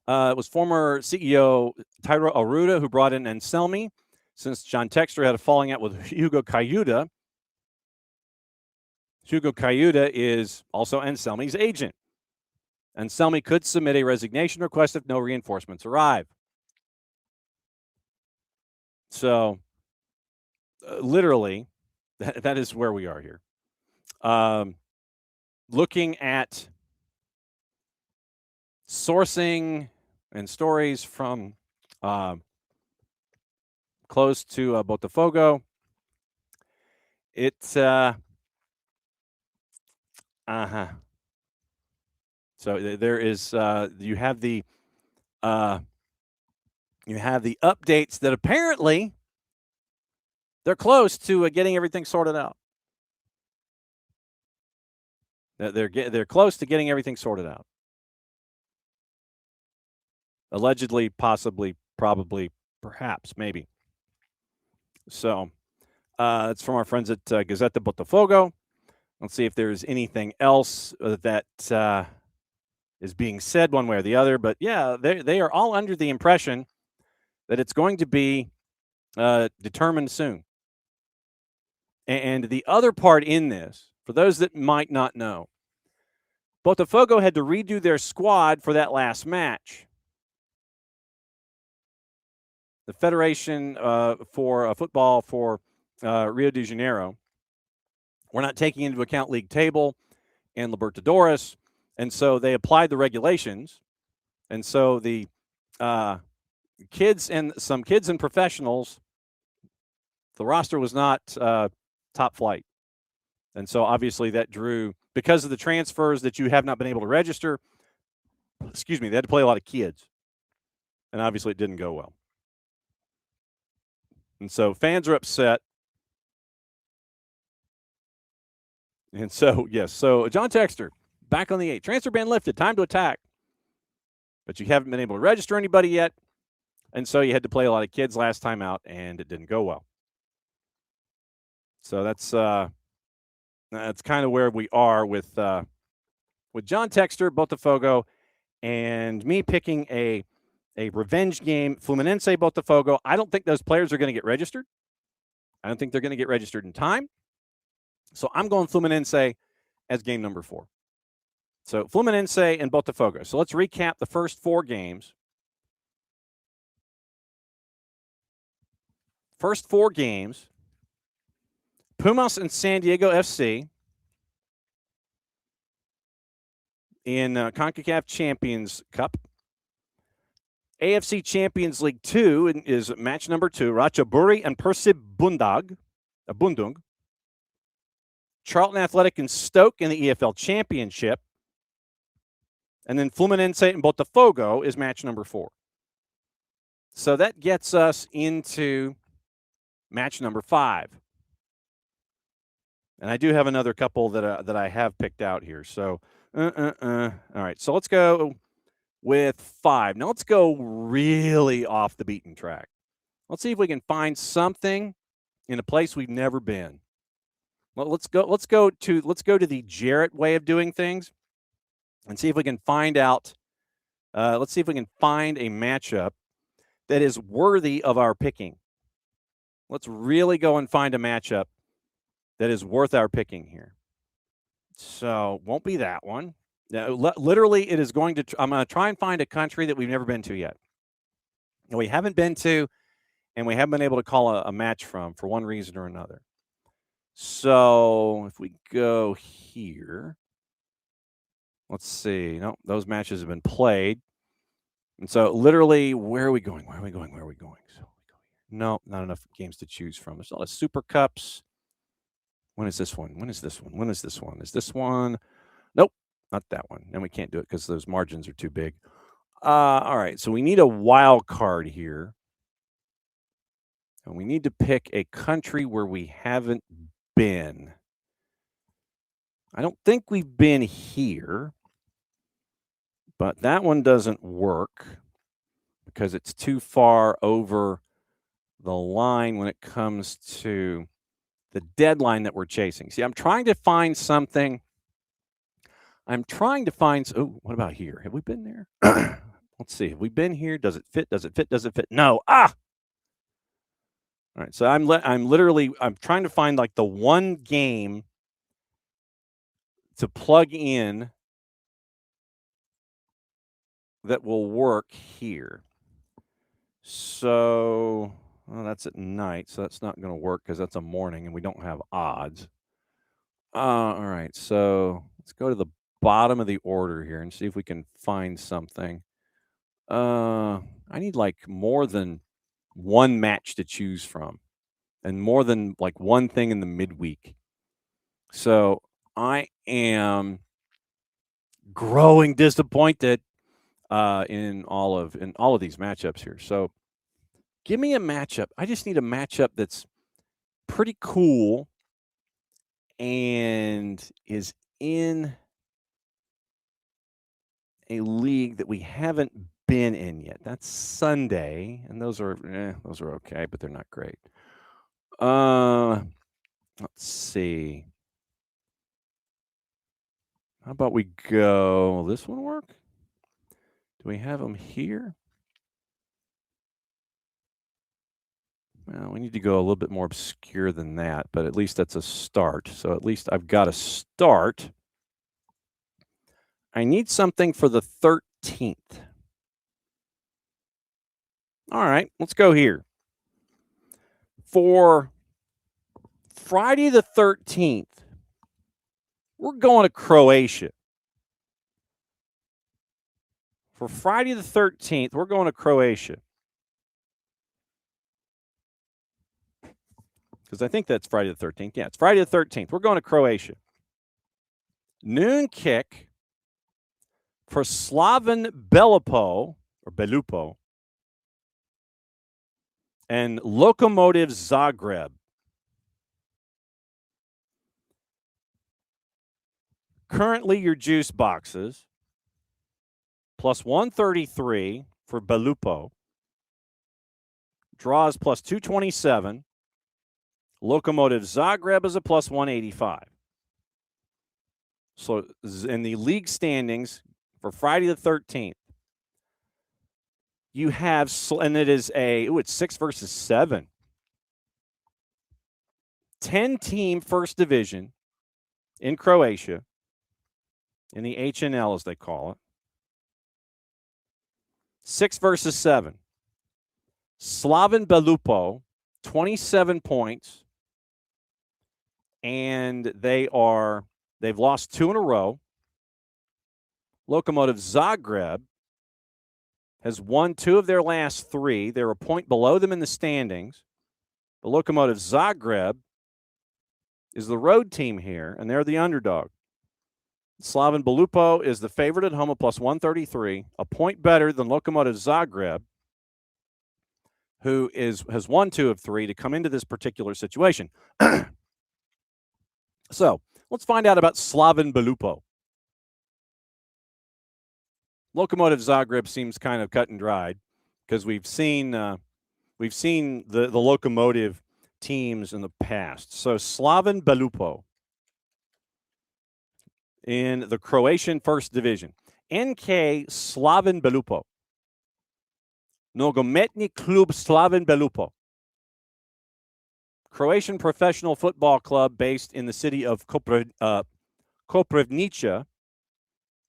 It was former CEO Tyro Aruda who brought in Anselmi, since John Textor had a falling out with Hugo Cayuda. Hugo Cayuda is also Anselmi's agent. Anselmi could submit a resignation request if no reinforcements arrive. So, literally, that is where we are here. Looking at sourcing and stories from close to Botafogo, it's So there is you have the updates that apparently they're close to getting everything sorted out. They're close to getting everything sorted out. Allegedly, possibly, probably, perhaps, maybe. So it's from our friends at Gazeta Botafogo. Let's see if there's anything else that is being said one way or the other. But yeah, they are all under the impression that it's going to be determined soon. And the other part in this, for those that might not know, Botafogo had to redo their squad for that last match. The Federation for Football for Rio de Janeiro, we're not taking into account league table and Libertadores, and so they applied the regulations, and so the kids and professionals, the roster was not top flight, and so obviously that drew, because of the transfers that you have not been able to register. Excuse me, they had to play a lot of kids, and obviously it didn't go well. And so fans are upset. And so, yes, so John Texter, back on the 8. Transfer ban lifted, time to attack. But you haven't been able to register anybody yet, and so you had to play a lot of kids last time out, and it didn't go well. So that's kind of where we are with John Texter, Botafogo, and me picking a revenge game, Fluminense Botafogo. I don't think those players are going to get registered. I don't think they're going to get registered in time. So I'm going Fluminense as game number 4. So Fluminense and Botafogo. So let's recap the first 4 games. First 4 games, Pumas and San Diego FC in CONCACAF Champions Cup. AFC Champions League 2 is match number 2, Ratchaburi and Persib Bundung. Charlton Athletic and Stoke in the EFL Championship. And then Fluminense and Botafogo is match number 4. So that gets us into match number 5. And I do have another couple that I have picked out here. So, all right. So let's go with 5. Now let's go really off the beaten track. Let's see if we can find something in a place we've never been. Well, let's go to the Jarrett way of doing things, and see if we can find out. Let's see if we can find a matchup that is worthy of our picking. Let's really go and find a matchup that is worth our picking here. So won't be that one. Literally, it is going to. I'm going to try and find a country that we've never been to yet. And we haven't been to, and we haven't been able to call a match from for one reason or another. So if we go here, let's see. No, those matches have been played. And so literally, where are we going? So we go here. No, not enough games to choose from. There's a lot of Super Cups. When is this one? When is this one? When is this one? Is this one? Nope, not that one. And we can't do it because those margins are too big. All right, so we need a wild card here. And we need to pick a country where we haven't been. I don't think we've been here, but that one doesn't work because it's too far over the line when it comes to the deadline that we're chasing. See, I'm trying to find something. Oh, what about here? Have we been there? Let's see. Have we been here? Does it fit? Does it fit? Does it fit? No. All right. So I'm trying to find like the one game to plug in that will work here. So that's at night, so that's not going to work because that's a morning and we don't have odds. All right, so let's go to the bottom of the order here and see if we can find something. I need like more than one match to choose from and more than like one thing in the midweek. So I am growing disappointed in all of these matchups here. So give me a matchup. I just need a matchup that's pretty cool and is in a league that we haven't been in yet. That's Sunday, and those are okay, but they're not great. Let's see. How about we go? Will this one work? Do we have them here? Well, we need to go a little bit more obscure than that, but at least that's a start. So at least I've got a start. I need something for the 13th. All right, let's go here. For Friday the 13th, we're going to Croatia. For Friday the 13th, we're going to Croatia. Because I think that's Friday the 13th. Yeah, it's Friday the 13th. We're going to Croatia. Noon kick for Slaven Belupo and Lokomotiv Zagreb. Currently, your juice boxes plus 133 for Belupo. Draws plus 227. Lokomotiv Zagreb is a plus 185. So in the league standings for Friday the 13th, you have, and it is it's 6 versus 7. 10-team first division in Croatia, in the HNL as they call it. 6 versus 7. Slaven Belupo, 27 points, and they've lost 2 in a row. Lokomotiv Zagreb has won 2 of their last 3. They're a point below them in the standings. The Lokomotiv Zagreb is the road team here, and they're the underdog. Slaven Belupo is the favorite at home at plus 133, a point better than Lokomotiv Zagreb, who has won 2 of 3 to come into this particular situation. So let's find out about Slaven Belupo. Lokomotiv Zagreb seems kind of cut and dried because we've seen the Lokomotiv teams in the past. So Slaven Belupo in the Croatian First Division. NK Slaven Belupo. Nogometni Klub Slaven Belupo. Croatian professional football club based in the city of Koprivnica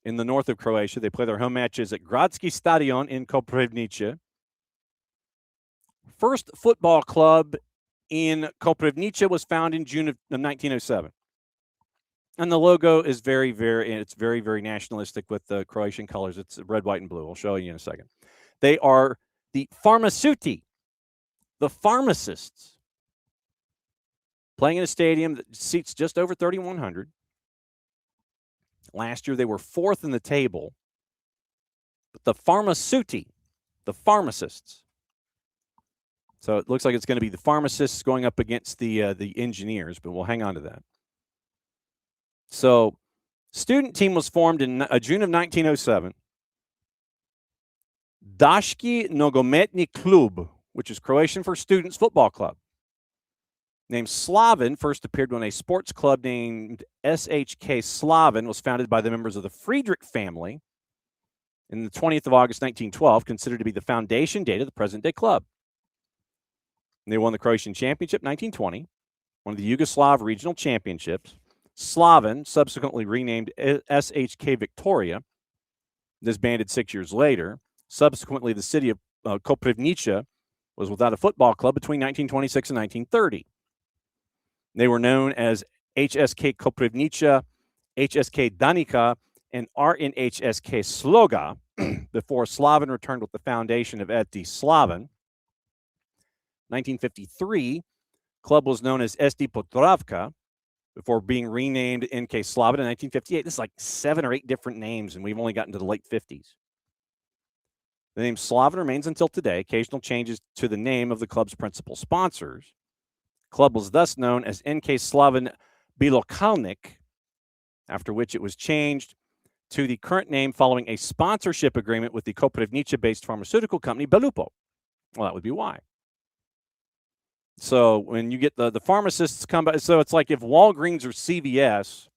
in the north of Croatia. They play their home matches at Gradski Stadion in Koprivnica. First football club in Koprivnica was found in June of 1907. And the logo is very, very nationalistic with the Croatian colors. It's red, white, and blue. I'll show you in a second. They are the Farmaceuti, the pharmacists. playing in a stadium that seats just over 3,100. Last year, they were fourth in the table. But the pharmacists. So it looks like it's going to be the pharmacists going up against the engineers, but we'll hang on to that. So student team was formed in June of 1907. Dashki Nogometni Klub, which is Croatian for Students Football Club. Named Slaven first appeared when a sports club named SHK Slaven was founded by the members of the Friedrich family in the 20th of August, 1912, considered to be the foundation date of the present-day club. And they won the Croatian Championship in 1920, one of the Yugoslav regional championships. Slaven, subsequently renamed SHK Victoria, disbanded 6 years later. Subsequently, the city of Koprivnica was without a football club between 1926 and 1930. They were known as HSK Koprivnica, HSK Danica, and RNHSK Sloga before Slaven returned with the foundation of SD Slaven. 1953, club was known as SD Potravka before being renamed NK Slaven in 1958. This is like 7 or 8 different names, and we've only gotten to the late 50s. The name Slaven remains until today. Occasional changes to the name of the club's principal sponsors. The club was thus known as NK Slaven Bilokalnik, after which it was changed to the current name following a sponsorship agreement with the Koprivnica-based pharmaceutical company Belupo. Well, that would be why. So when you get the pharmacists come by, so it's like if Walgreens or CVS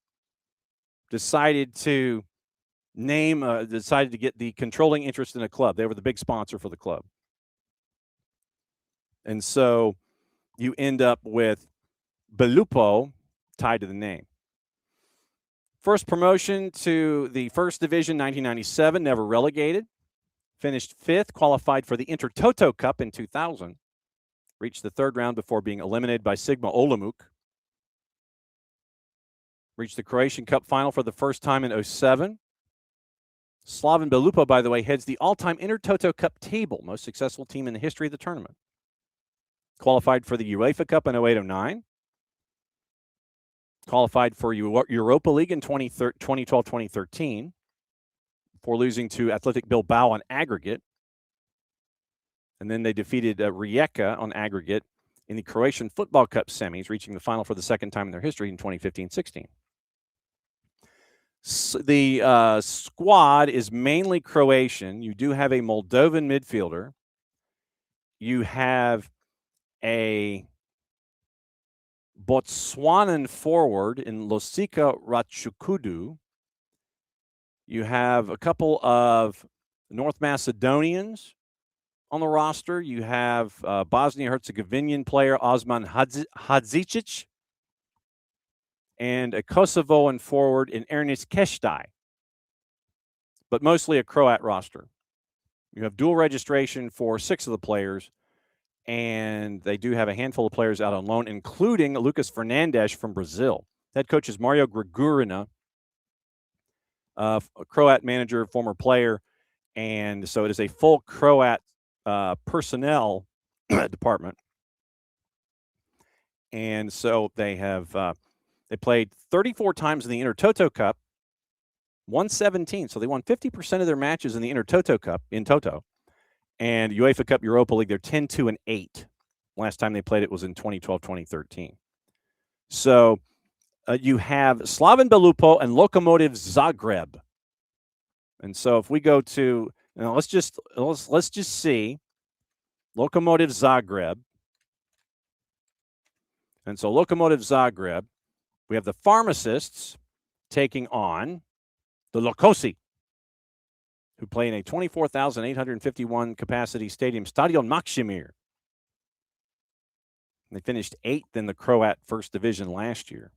decided to decided to get the controlling interest in a club. They were the big sponsor for the club. And so you end up with Belupo tied to the name. First promotion to the first division, 1997, never relegated. Finished 5th, qualified for the Intertoto Cup in 2000. Reached the 3rd round before being eliminated by Sigma Olomouc. Reached the Croatian Cup final for the first time in 2007. Slaven Belupo, by the way, heads the all-time Intertoto Cup table, most successful team in the history of the tournament. Qualified for the UEFA Cup in 2008-09. Qualified for Europa League in 2012-2013 before losing to Athletic Bilbao on aggregate. And then they defeated Rijeka on aggregate in the Croatian Football Cup semis, reaching the final for the second time in their history in 2015-16. The squad is mainly Croatian. You do have a Moldovan midfielder. You have a Botswanan forward in Losika Ratchukudu. You have a couple of North Macedonians on the roster. You have Bosnia-Herzegovinian player Osman Hadzicic and a Kosovoan forward in Ernest Keshtai, but mostly a Croat roster. You have dual registration for 6 of the players, and they do have a handful of players out on loan, including Lucas Fernandes from Brazil. Head coach is Mario Gregurina, a Croat manager, former player, and so it is a full Croat personnel department. And so they have they played 34 times in the Intertoto Cup, won 17. So they won 50% of their matches in the Intertoto Cup in Toto. And UEFA Cup Europa League, they're 10-2-8. Last time they played it was in 2012-2013. So you have Slaven Belupo and Lokomotiv Zagreb. And so if we go to, let's just see Lokomotiv Zagreb. And so Lokomotiv Zagreb, we have the pharmacists taking on the Lokosi, who play in a 24,851 capacity stadium, Stadion Maksimir. They finished 8th in the Croat First Division last year.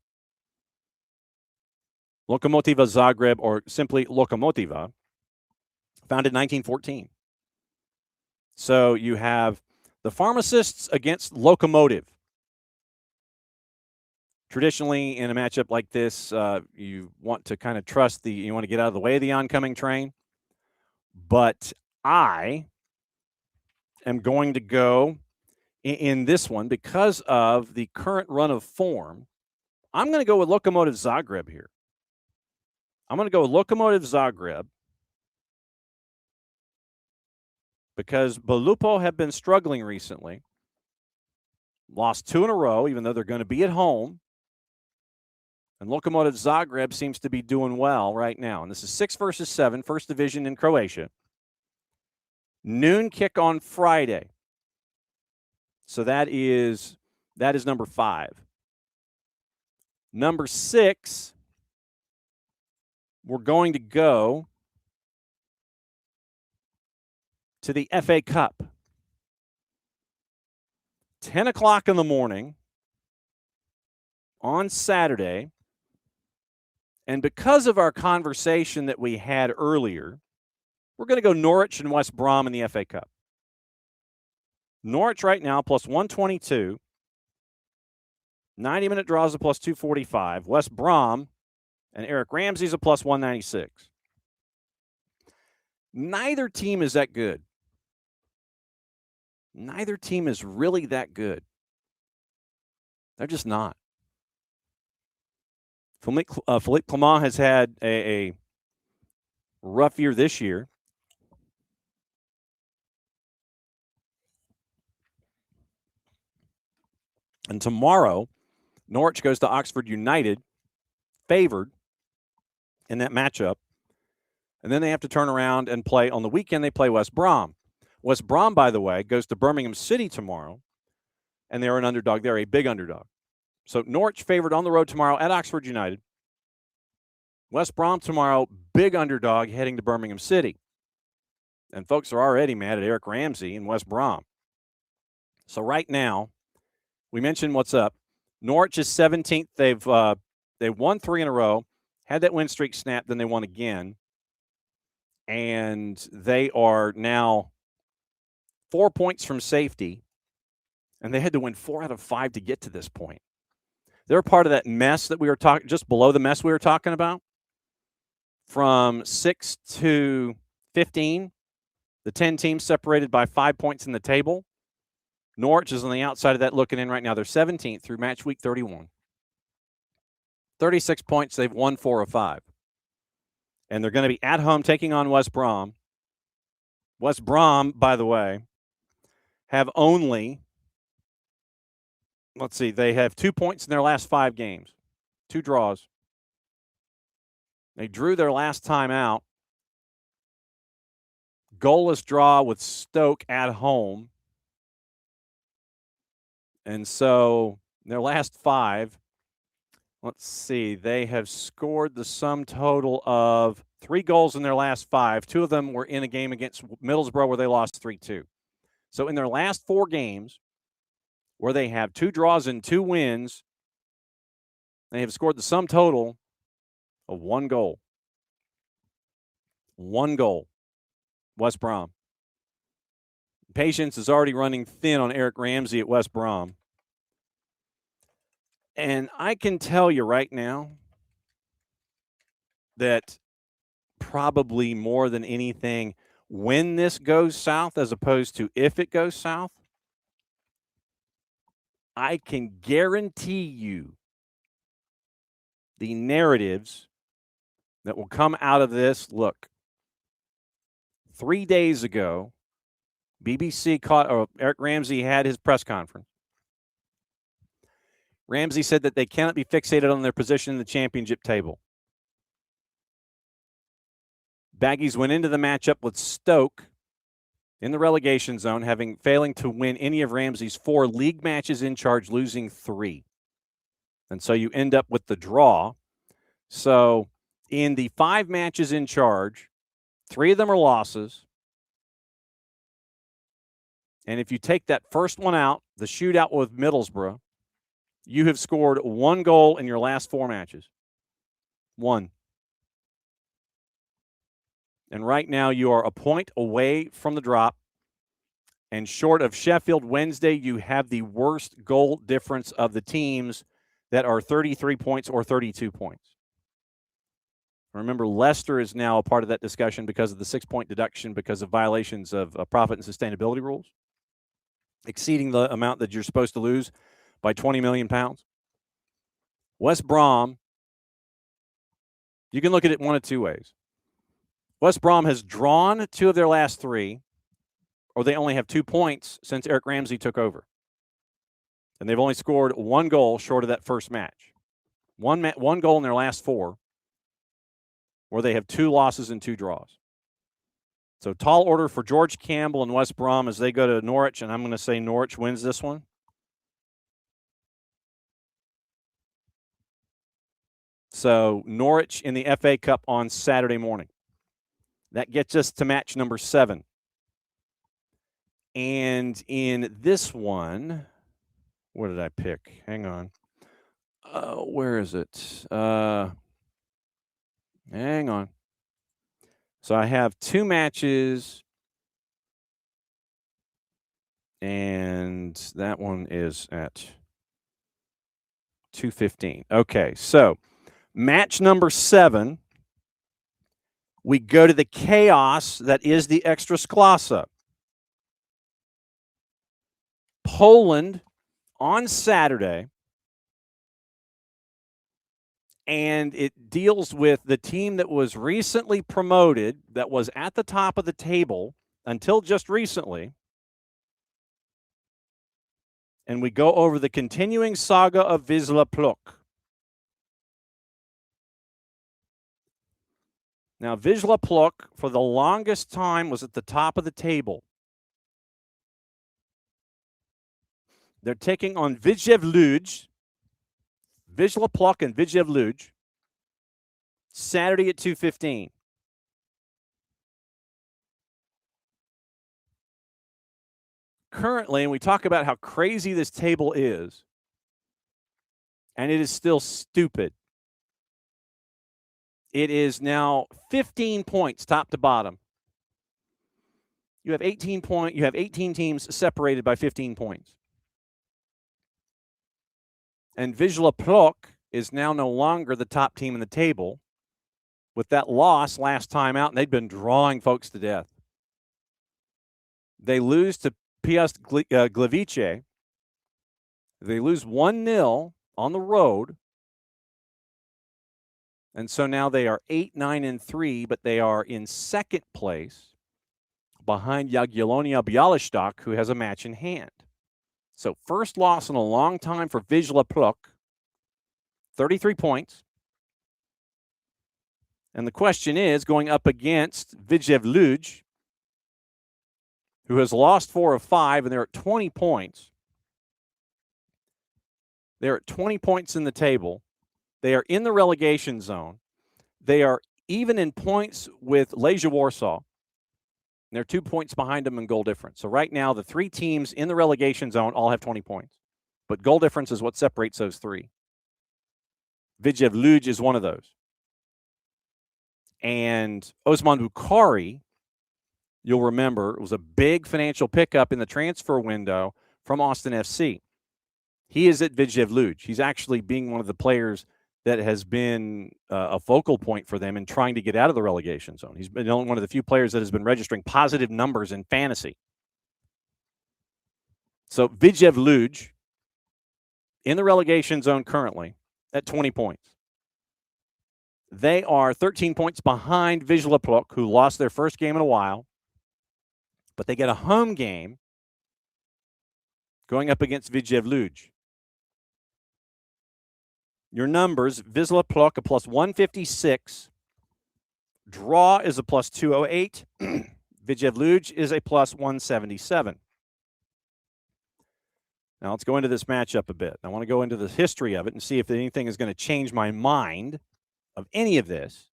Lokomotiva Zagreb, or simply Lokomotiva, founded in 1914. So you have the pharmacists against Lokomotiv. Traditionally, in a matchup like this, you want to kind of trust you want to get out of the way of the oncoming train. But I am going to go in this one because of the current run of form. I'm going to go with Lokomotiv Zagreb here. I'm going to go with Lokomotiv Zagreb because Belupo have been struggling recently. Lost 2 in a row, even though they're going to be at home. And Lokomotiv Zagreb seems to be doing well right now. And this is 6 versus 7, first division in Croatia. Noon kick on Friday. So that is number 5. Number 6, we're going to go to the FA Cup. 10 o'clock in the morning on Saturday. And because of our conversation that we had earlier, we're going to go Norwich and West Brom in the FA Cup. Norwich right now plus 122. 90-minute draws a plus 245. West Brom and Eric Ramsey's a plus 196. Neither team is that good. Neither team is really that good. They're just not. Philippe Clement has had a rough year this year. And tomorrow, Norwich goes to Oxford United, favored in that matchup. And then they have to turn around and play on the weekend. They play West Brom. West Brom, by the way, goes to Birmingham City tomorrow, and they're an underdog. They're a big underdog. So Norwich favored on the road tomorrow at Oxford United. West Brom tomorrow, big underdog heading to Birmingham City. And folks are already mad at Eric Ramsey and West Brom. So right now, we mentioned what's up. Norwich is 17th. They've won 3 in a row, had that win streak snapped, then they won again. And they are now 4 points from safety, and they had to win 4 out of 5 to get to this point. They're part of that mess that we were talking, just below the mess we were talking about. From 6 to 15, the 10 teams separated by 5 points in the table. Norwich is on the outside of that looking in right now. They're 17th through match week 31. 36 points. They've won 4 of 5. And they're going to be at home taking on West Brom. West Brom, by the way, have only, they have 2 points in their last 5 games. 2 draws. They drew their last time out. Goalless draw with Stoke at home. And so their last 5, they have scored the sum total of 3 goals in their last 5. 2 of them were in a game against Middlesbrough where they lost 3-2. So in their last 4 games, where they have 2 draws and 2 wins, they have scored the sum total of 1 goal. 1 goal. West Brom. Patience is already running thin on Eric Ramsey at West Brom. And I can tell you right now that probably more than anything, when this goes south as opposed to if it goes south, I can guarantee you the narratives that will come out of this. Look, 3 days ago, Eric Ramsey had his press conference. Ramsey said that they cannot be fixated on their position in the championship table. Baggies went into the matchup with Stoke in the relegation zone, failing to win any of Ramsey's 4 league matches in charge, losing 3. And so you end up with the draw. So in the 5 matches in charge, 3 of them are losses. And if you take that first one out, the shootout with Middlesbrough, you have scored 1 goal in your last 4 matches. 1. And right now you are a point away from the drop. And short of Sheffield Wednesday, you have the worst goal difference of the teams that are 33 points or 32 points. Remember, Leicester is now a part of that discussion because of the 6-point deduction because of violations of profit and sustainability rules. exceeding the amount that you're supposed to lose by 20 million pounds. West Brom, you can look at it one of two ways. West Brom has drawn 2 of their last 3, or they only have 2 points since Eric Ramsey took over. And they've only scored 1 goal short of that first match. One goal in their last 4, where they have 2 losses and 2 draws. So tall order for George Campbell and West Brom as they go to Norwich, and I'm going to say Norwich wins this one. So Norwich in the FA Cup on Saturday morning. That gets us to match number 7. And in this one, what did I pick? Hang on. Where is it? Hang on. So I have 2 matches, and that one is at 2:15. Okay, so match number 7, we go to the chaos that is the Ekstraklasa. Poland on Saturday, and it deals with the team that was recently promoted, that was at the top of the table until just recently. And we go over the continuing saga of Wisła Płock. Now, Wisła Płock, for the longest time, was at the top of the table. They're taking on Wisła Łódź, Wisła Płock and Wisła Łódź, Saturday at 2:15. Currently, and we talk about how crazy this table is, and it is still stupid. It is now 15 points top to bottom. You have 18 teams separated by 15 points. And Wisła Płock is now no longer the top team in the table with that loss last time out, and they've been drawing folks to death. They lose to Piast Gliwice. They lose 1-0 on the road. And so now they are 8-9-3, but they are in second place behind Jagiellonia Białystok, who has a match in hand. So first loss in a long time for Wisła Płock, 33 points. And the question is, going up against Wisła Łódź, who has lost 4 of 5, and they're at 20 points. They're at 20 points in the table. They are in the relegation zone. They are even in points with Legia Warsaw. They're 2 points behind them in goal difference. So right now, the 3 teams in the relegation zone all have 20 points. But goal difference is what separates those 3. Wisła Łódź is one of those. And Osman Bukhari, you'll remember, it was a big financial pickup in the transfer window from Austin FC. He is at Wisła Łódź. He's actually being one of the players that has been a focal point for them in trying to get out of the relegation zone. He's been one of the few players that has been registering positive numbers in fantasy. So Wisła Łódź in the relegation zone currently at 20 points. They are 13 points behind Wisła Płock, who lost their first game in a while. But they get a home game going up against Wisła Łódź. Your numbers, Wisła Płock a plus 156. Draw is a plus 208. Wisła Łódź is a plus 177. Now let's go into this matchup a bit. I want to go into the history of it and see if anything is going to change my mind of any of this.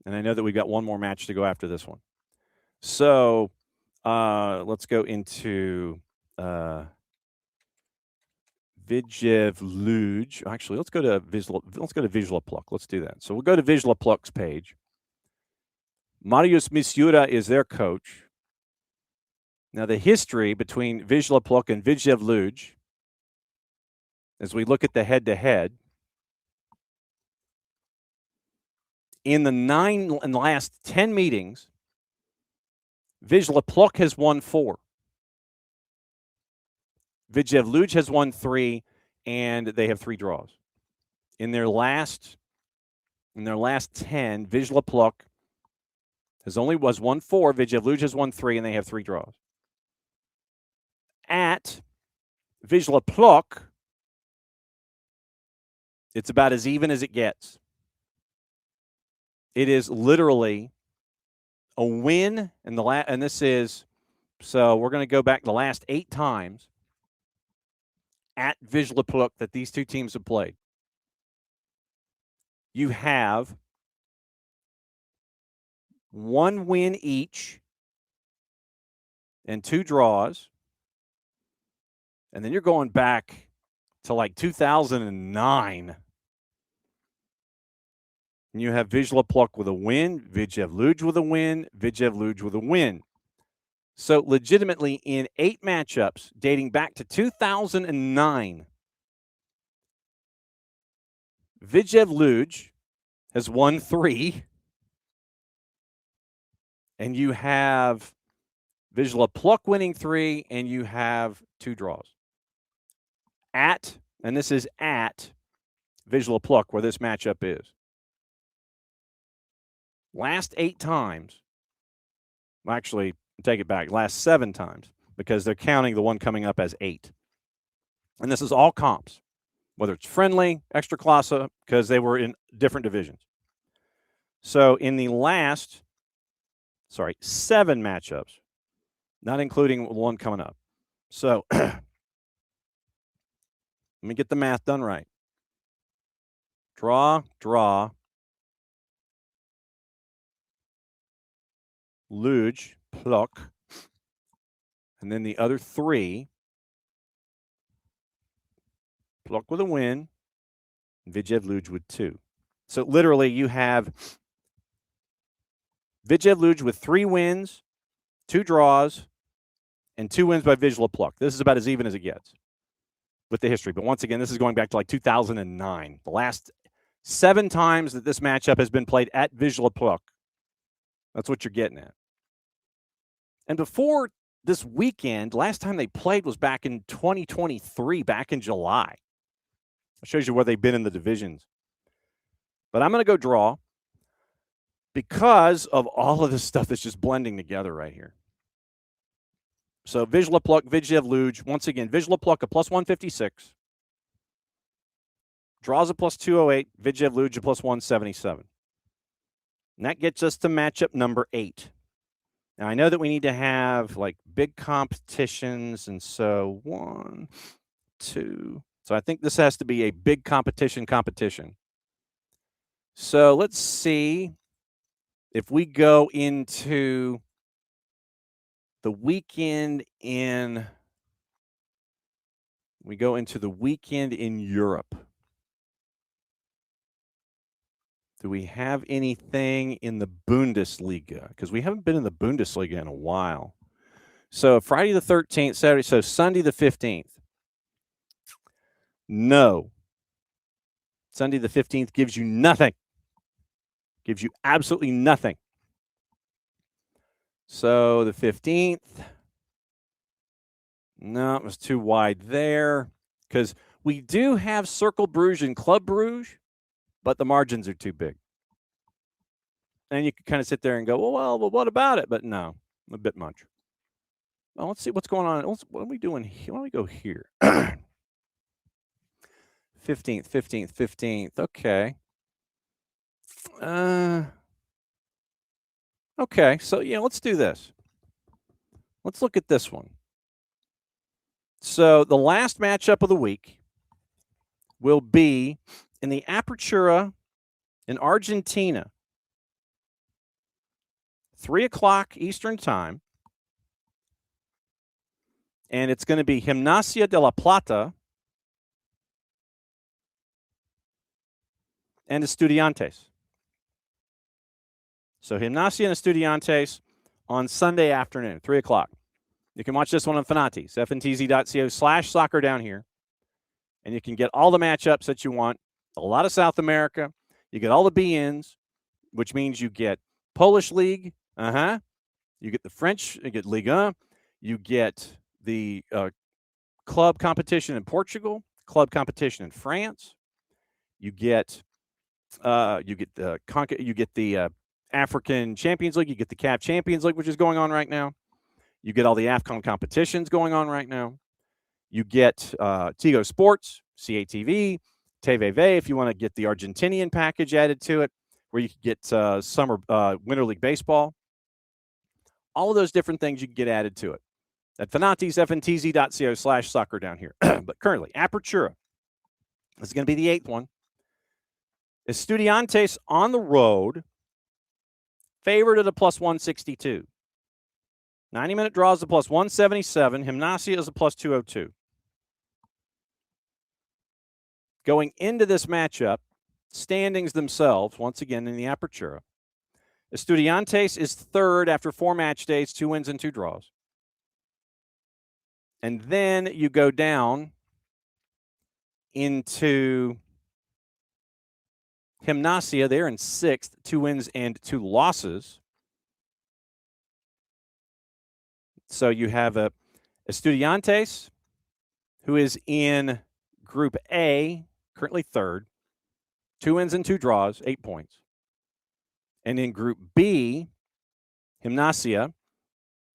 And I know that we've got one more match to go after this one. So let's go into Wisła Łódź. Actually, let's go to Wisła Płock. Let's do that. So we'll go to Wisła Płock's page. Mariusz Misiura is their coach. Now, the history between Wisła Płock and Wisła Łódź, as we look at the head-to-head, in the last 10 meetings, Wisła Płock has won 4. Vidjev Luj has won 3, and they have 3 draws. In their last 10, Wisla Plock was won 4. Vidjev Luj has won 3, and they have 3 draws. At Wisla Plock, it's about as even as it gets. It is literally a win in the last, and this is, so we're going to go back the last 8 times at Wisla Plock that these two teams have played. You have 1 win each and 2 draws. And then you're going back to like 2009. And you have Wisla Plock with a win, Vidjev Luj with a win, Vidjev Luj with a win. So legitimately in 8 matchups dating back to 2009, Vidjev Luj has won 3. And you have Wisla Plock winning 3, and you have 2 draws. And this is at Wisla Plock where this matchup is. Last 8 times, actually, take it back, last 7 times, because they're counting the one coming up as 8. And this is all comps, whether it's friendly, extra classa, because they were in different divisions. So in the last, 7 matchups, not including one coming up. So let me get the math done right. Draw, Luj, Plock, and then the other 3, Plock with a win, Vidjev Luj with 2. So literally you have Vidjev Luj with 3 wins, 2 draws, and 2 wins by Wisla Plock. This is about as even as it gets with the history. But once again, this is going back to like 2009. The last 7 times that this matchup has been played at Wisla Plock. That's what you're getting at. And before this weekend, last time they played was back in 2023, back in July. It shows you where they've been in the divisions. But I'm going to go draw because of all of this stuff that's just blending together right here. So Wisla Plock, Vidjev Luj, once again, Wisla Plock a plus 156. Draws a plus 208, Vidjev Luj a plus 177. And that gets us to matchup number 8. Now, I know that we need to have like big competitions, and so 1, 2. So I think this has to be a big competition. So let's see if we go into the weekend in Europe. Do we have anything in the Bundesliga? Because we haven't been in the Bundesliga in a while. So Friday the 13th, Saturday, so Sunday the 15th. No. Sunday the 15th gives you nothing. Gives you absolutely nothing. So the 15th. No, it was too wide there. Because we do have Cercle Bruges and Club Bruges, but the margins are too big. And you can kind of sit there and go, well, what about it? But no, a bit much. Well, let's see what's going on. What are we doing here? Why don't we go here? 15th. Okay. Okay, so yeah, let's do this. Let's look at this one. So the last matchup of the week will be in the Apertura in Argentina, 3:00 Eastern Time. And it's going to be Gimnasia de la Plata and Estudiantes. So Gimnasia and Estudiantes on Sunday afternoon, 3:00. You can watch this one on Fanati's, fntz.co/soccer down here. And you can get all the matchups that you want. A lot of South America. You get all the BNs, which means you get Polish League. You get the French, you get Ligue 1. You get the club competition in Portugal, club competition in France. You get the African Champions League. You get the CAF Champions League, which is going on right now. You get all the AFCON competitions going on right now. You get Tigo Sports, CATV, TVV, if you want to get the Argentinian package added to it, where you can get Winter League Baseball. All of those different things you can get added to it at fnatisfntz.co/soccer down here. But currently, Apertura, this is going to be the 8th one. Estudiantes on the road, favored at a plus 162. 90-minute draw is a plus 177. Gimnasia is a plus 202. Going into this matchup, standings themselves, once again in the Apertura, Estudiantes is 3rd after 4 match days, 2 wins and 2 draws. And then you go down into Gimnasia. They're in 6th, 2 wins and 2 losses. So you have Estudiantes, who is in Group A, currently 3rd, 2 wins and 2 draws, 8 points. And in Group B, Gimnasia,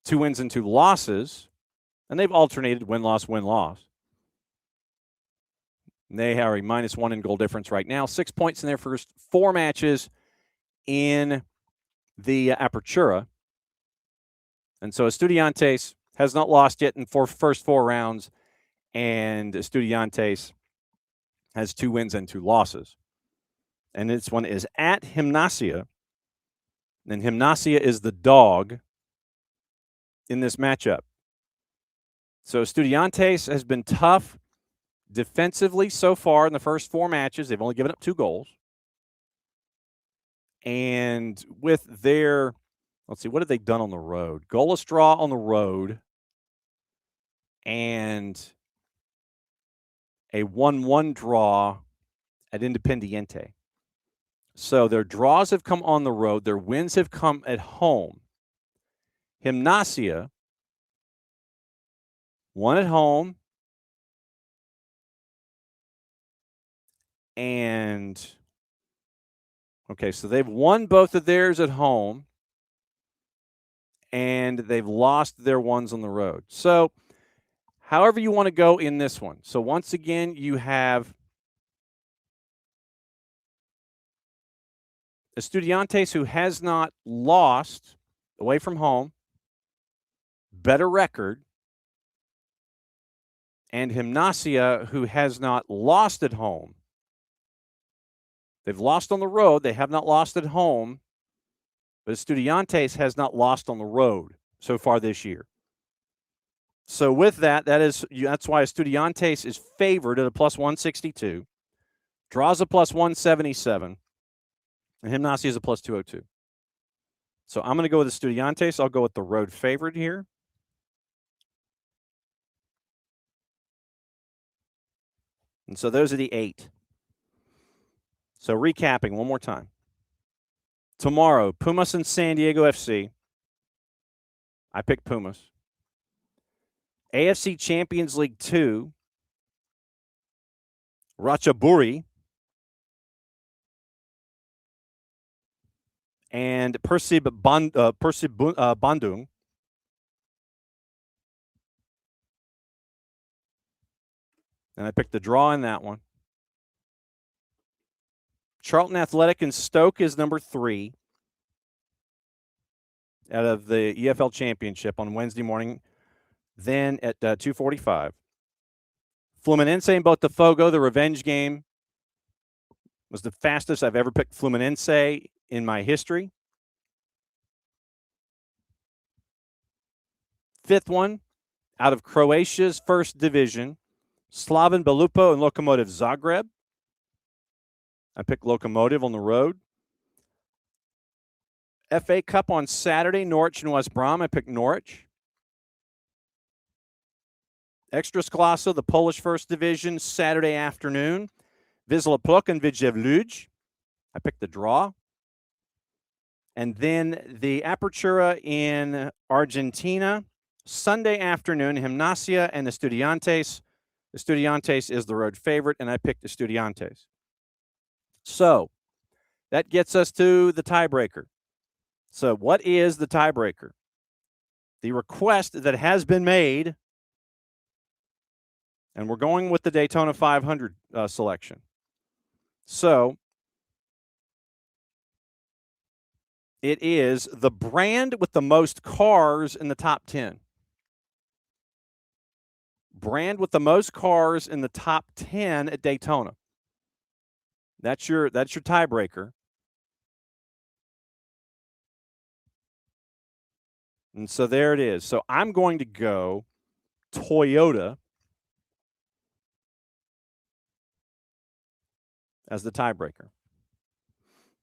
2 wins and 2 losses, and they've alternated win-loss, win-loss. They are a -1 in goal difference right now, 6 points in their first 4 matches in the Apertura. And so Estudiantes has not lost yet in first 4 rounds, and Estudiantes has 2 wins and 2 losses. And this one is at Gimnasia, and Gimnasia is the dog in this matchup. So Estudiantes has been tough defensively so far in the first 4 matches. They've only given up 2 goals. And with their, let's see, what have they done on the road? Goalless draw on the road and a 1-1 draw at Independiente. So their draws have come on the road. Their wins have come at home. Gimnasia, 1 at home, and okay, so they've won both of theirs at home, and they've lost their ones on the road. So however you want to go in this one. So once again, you have Estudiantes, who has not lost away from home, better record, and Gimnasia, who has not lost at home. They've lost on the road. They have not lost at home, but Estudiantes has not lost on the road so far this year. So with that's why Estudiantes is favored at a plus 162, draws a plus 177, and Gimnasia is a plus 202. So I'm going to go with Estudiantes. I'll go with the road favorite here. And so those are the 8. So recapping one more time. Tomorrow, Pumas and San Diego FC. I picked Pumas. AFC Champions League 2, Ratchaburi and Persib Bandung. And I picked the draw in that one. Charlton Athletic and Stoke is number 3 out of the EFL Championship on Wednesday morning. Then at 2:45. Fluminense and Botafogo, the revenge game, was the fastest I've ever picked Fluminense in my history. 5th one, out of Croatia's first division, Slaven Belupo and Lokomotiv Zagreb. I picked Lokomotiv on the road. FA Cup on Saturday, Norwich and West Brom. I picked Norwich. Ekstraklasa, the Polish first division, Saturday afternoon. Wisła Płock and Widzew Łódź. I picked the draw. And then the Apertura in Argentina, Sunday afternoon, Gimnasia and Estudiantes. Estudiantes is the road favorite, and I picked Estudiantes. So that gets us to the tiebreaker. So what is the tiebreaker? The request that has been made, and we're going with the Daytona 500 selection. So it is the brand with the most cars in the top 10. Brand with the most cars in the top 10 at Daytona. That's your tiebreaker. And so there it is. So I'm going to go Toyota as the tiebreaker.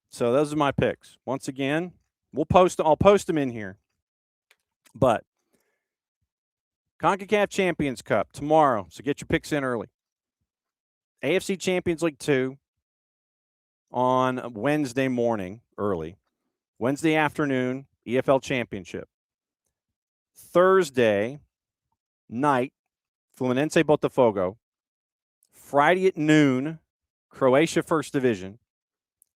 So those are my picks. Once again, I'll post them in here. But CONCACAF Champions Cup tomorrow, so get your picks in early. AFC Champions League 2 on Wednesday morning early. Wednesday afternoon, EFL Championship. Thursday night, Fluminense Botafogo. Friday at noon, Croatia First Division.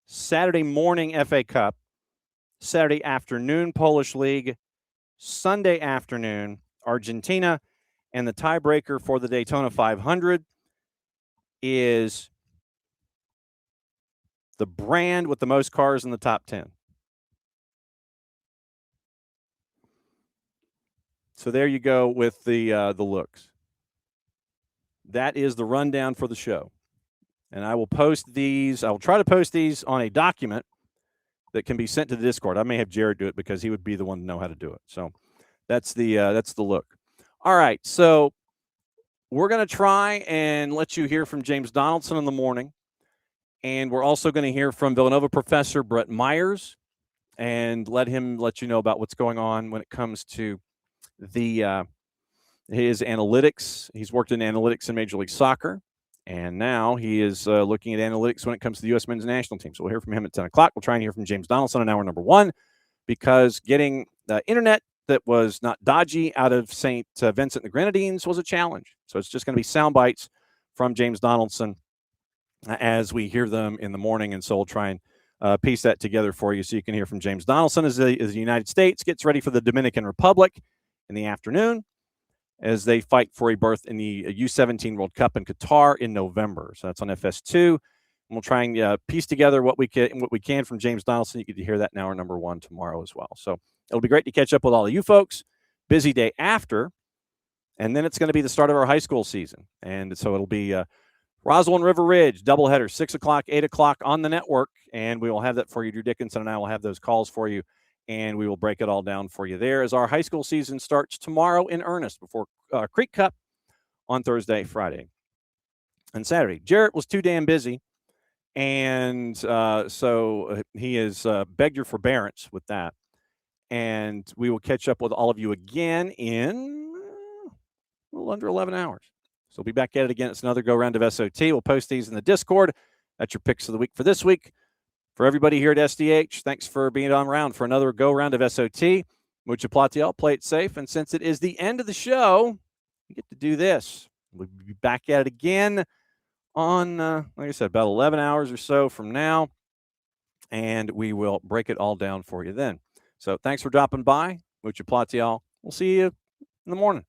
Saturday morning, FA Cup. Saturday afternoon, Polish League. Sunday afternoon, Argentina. And the tiebreaker for the Daytona 500 is the brand with the most cars in the top 10. So there you go with the looks. That is the rundown for the show. And I will post these. I will try to post these on a document that can be sent to the Discord. I may have Jared do it because he would be the one to know how to do it. So that's the look. All right. So we're going to try and let you hear from James Donaldson in the morning. And we're also going to hear from Villanova professor Brett Myers and let you know about what's going on when it comes to his analytics. He's worked in analytics in Major League Soccer, and now he is looking at analytics when it comes to the U.S. men's national team. So we'll hear from him at 10 o'clock. We'll try and hear from James Donaldson in hour number 1 because getting the internet that was not dodgy out of St. Vincent and the Grenadines was a challenge. So it's just going to be sound bites from James Donaldson as we hear them in the morning, and so we'll try and piece that together for you so you can hear from James Donaldson as the United States gets ready for the Dominican Republic in the afternoon as they fight for a berth in the U17 World Cup in Qatar in November. So that's on FS2. And we'll try and piece together what we can from James Donaldson. You get to hear that in hour number 1 tomorrow as well. So it'll be great to catch up with all of you folks. Busy day after, and then it's going to be the start of our high school season. And so it'll be Roswell and River Ridge, doubleheader, 6 o'clock, 8 o'clock on the network, and we will have that for you. Drew Dickinson and I will have those calls for you, and we will break it all down for you there as our high school season starts tomorrow in earnest before Creek Cup on Thursday, Friday, and Saturday. Jarrett was too damn busy, and so he has begged your forbearance with that, and we will catch up with all of you again in a little under 11 hours. So we'll be back at it again. It's another go-round of SOT. We'll post these in the Discord. That's your picks of the week for this week. For everybody here at SDH, thanks for being on round for another go-round of SOT. Mucha platiel, play it safe. And since it is the end of the show, we get to do this. We'll be back at it again on, like I said, about 11 hours or so from now. And we will break it all down for you then. So thanks for dropping by. Mucha platiel. We'll see you in the morning.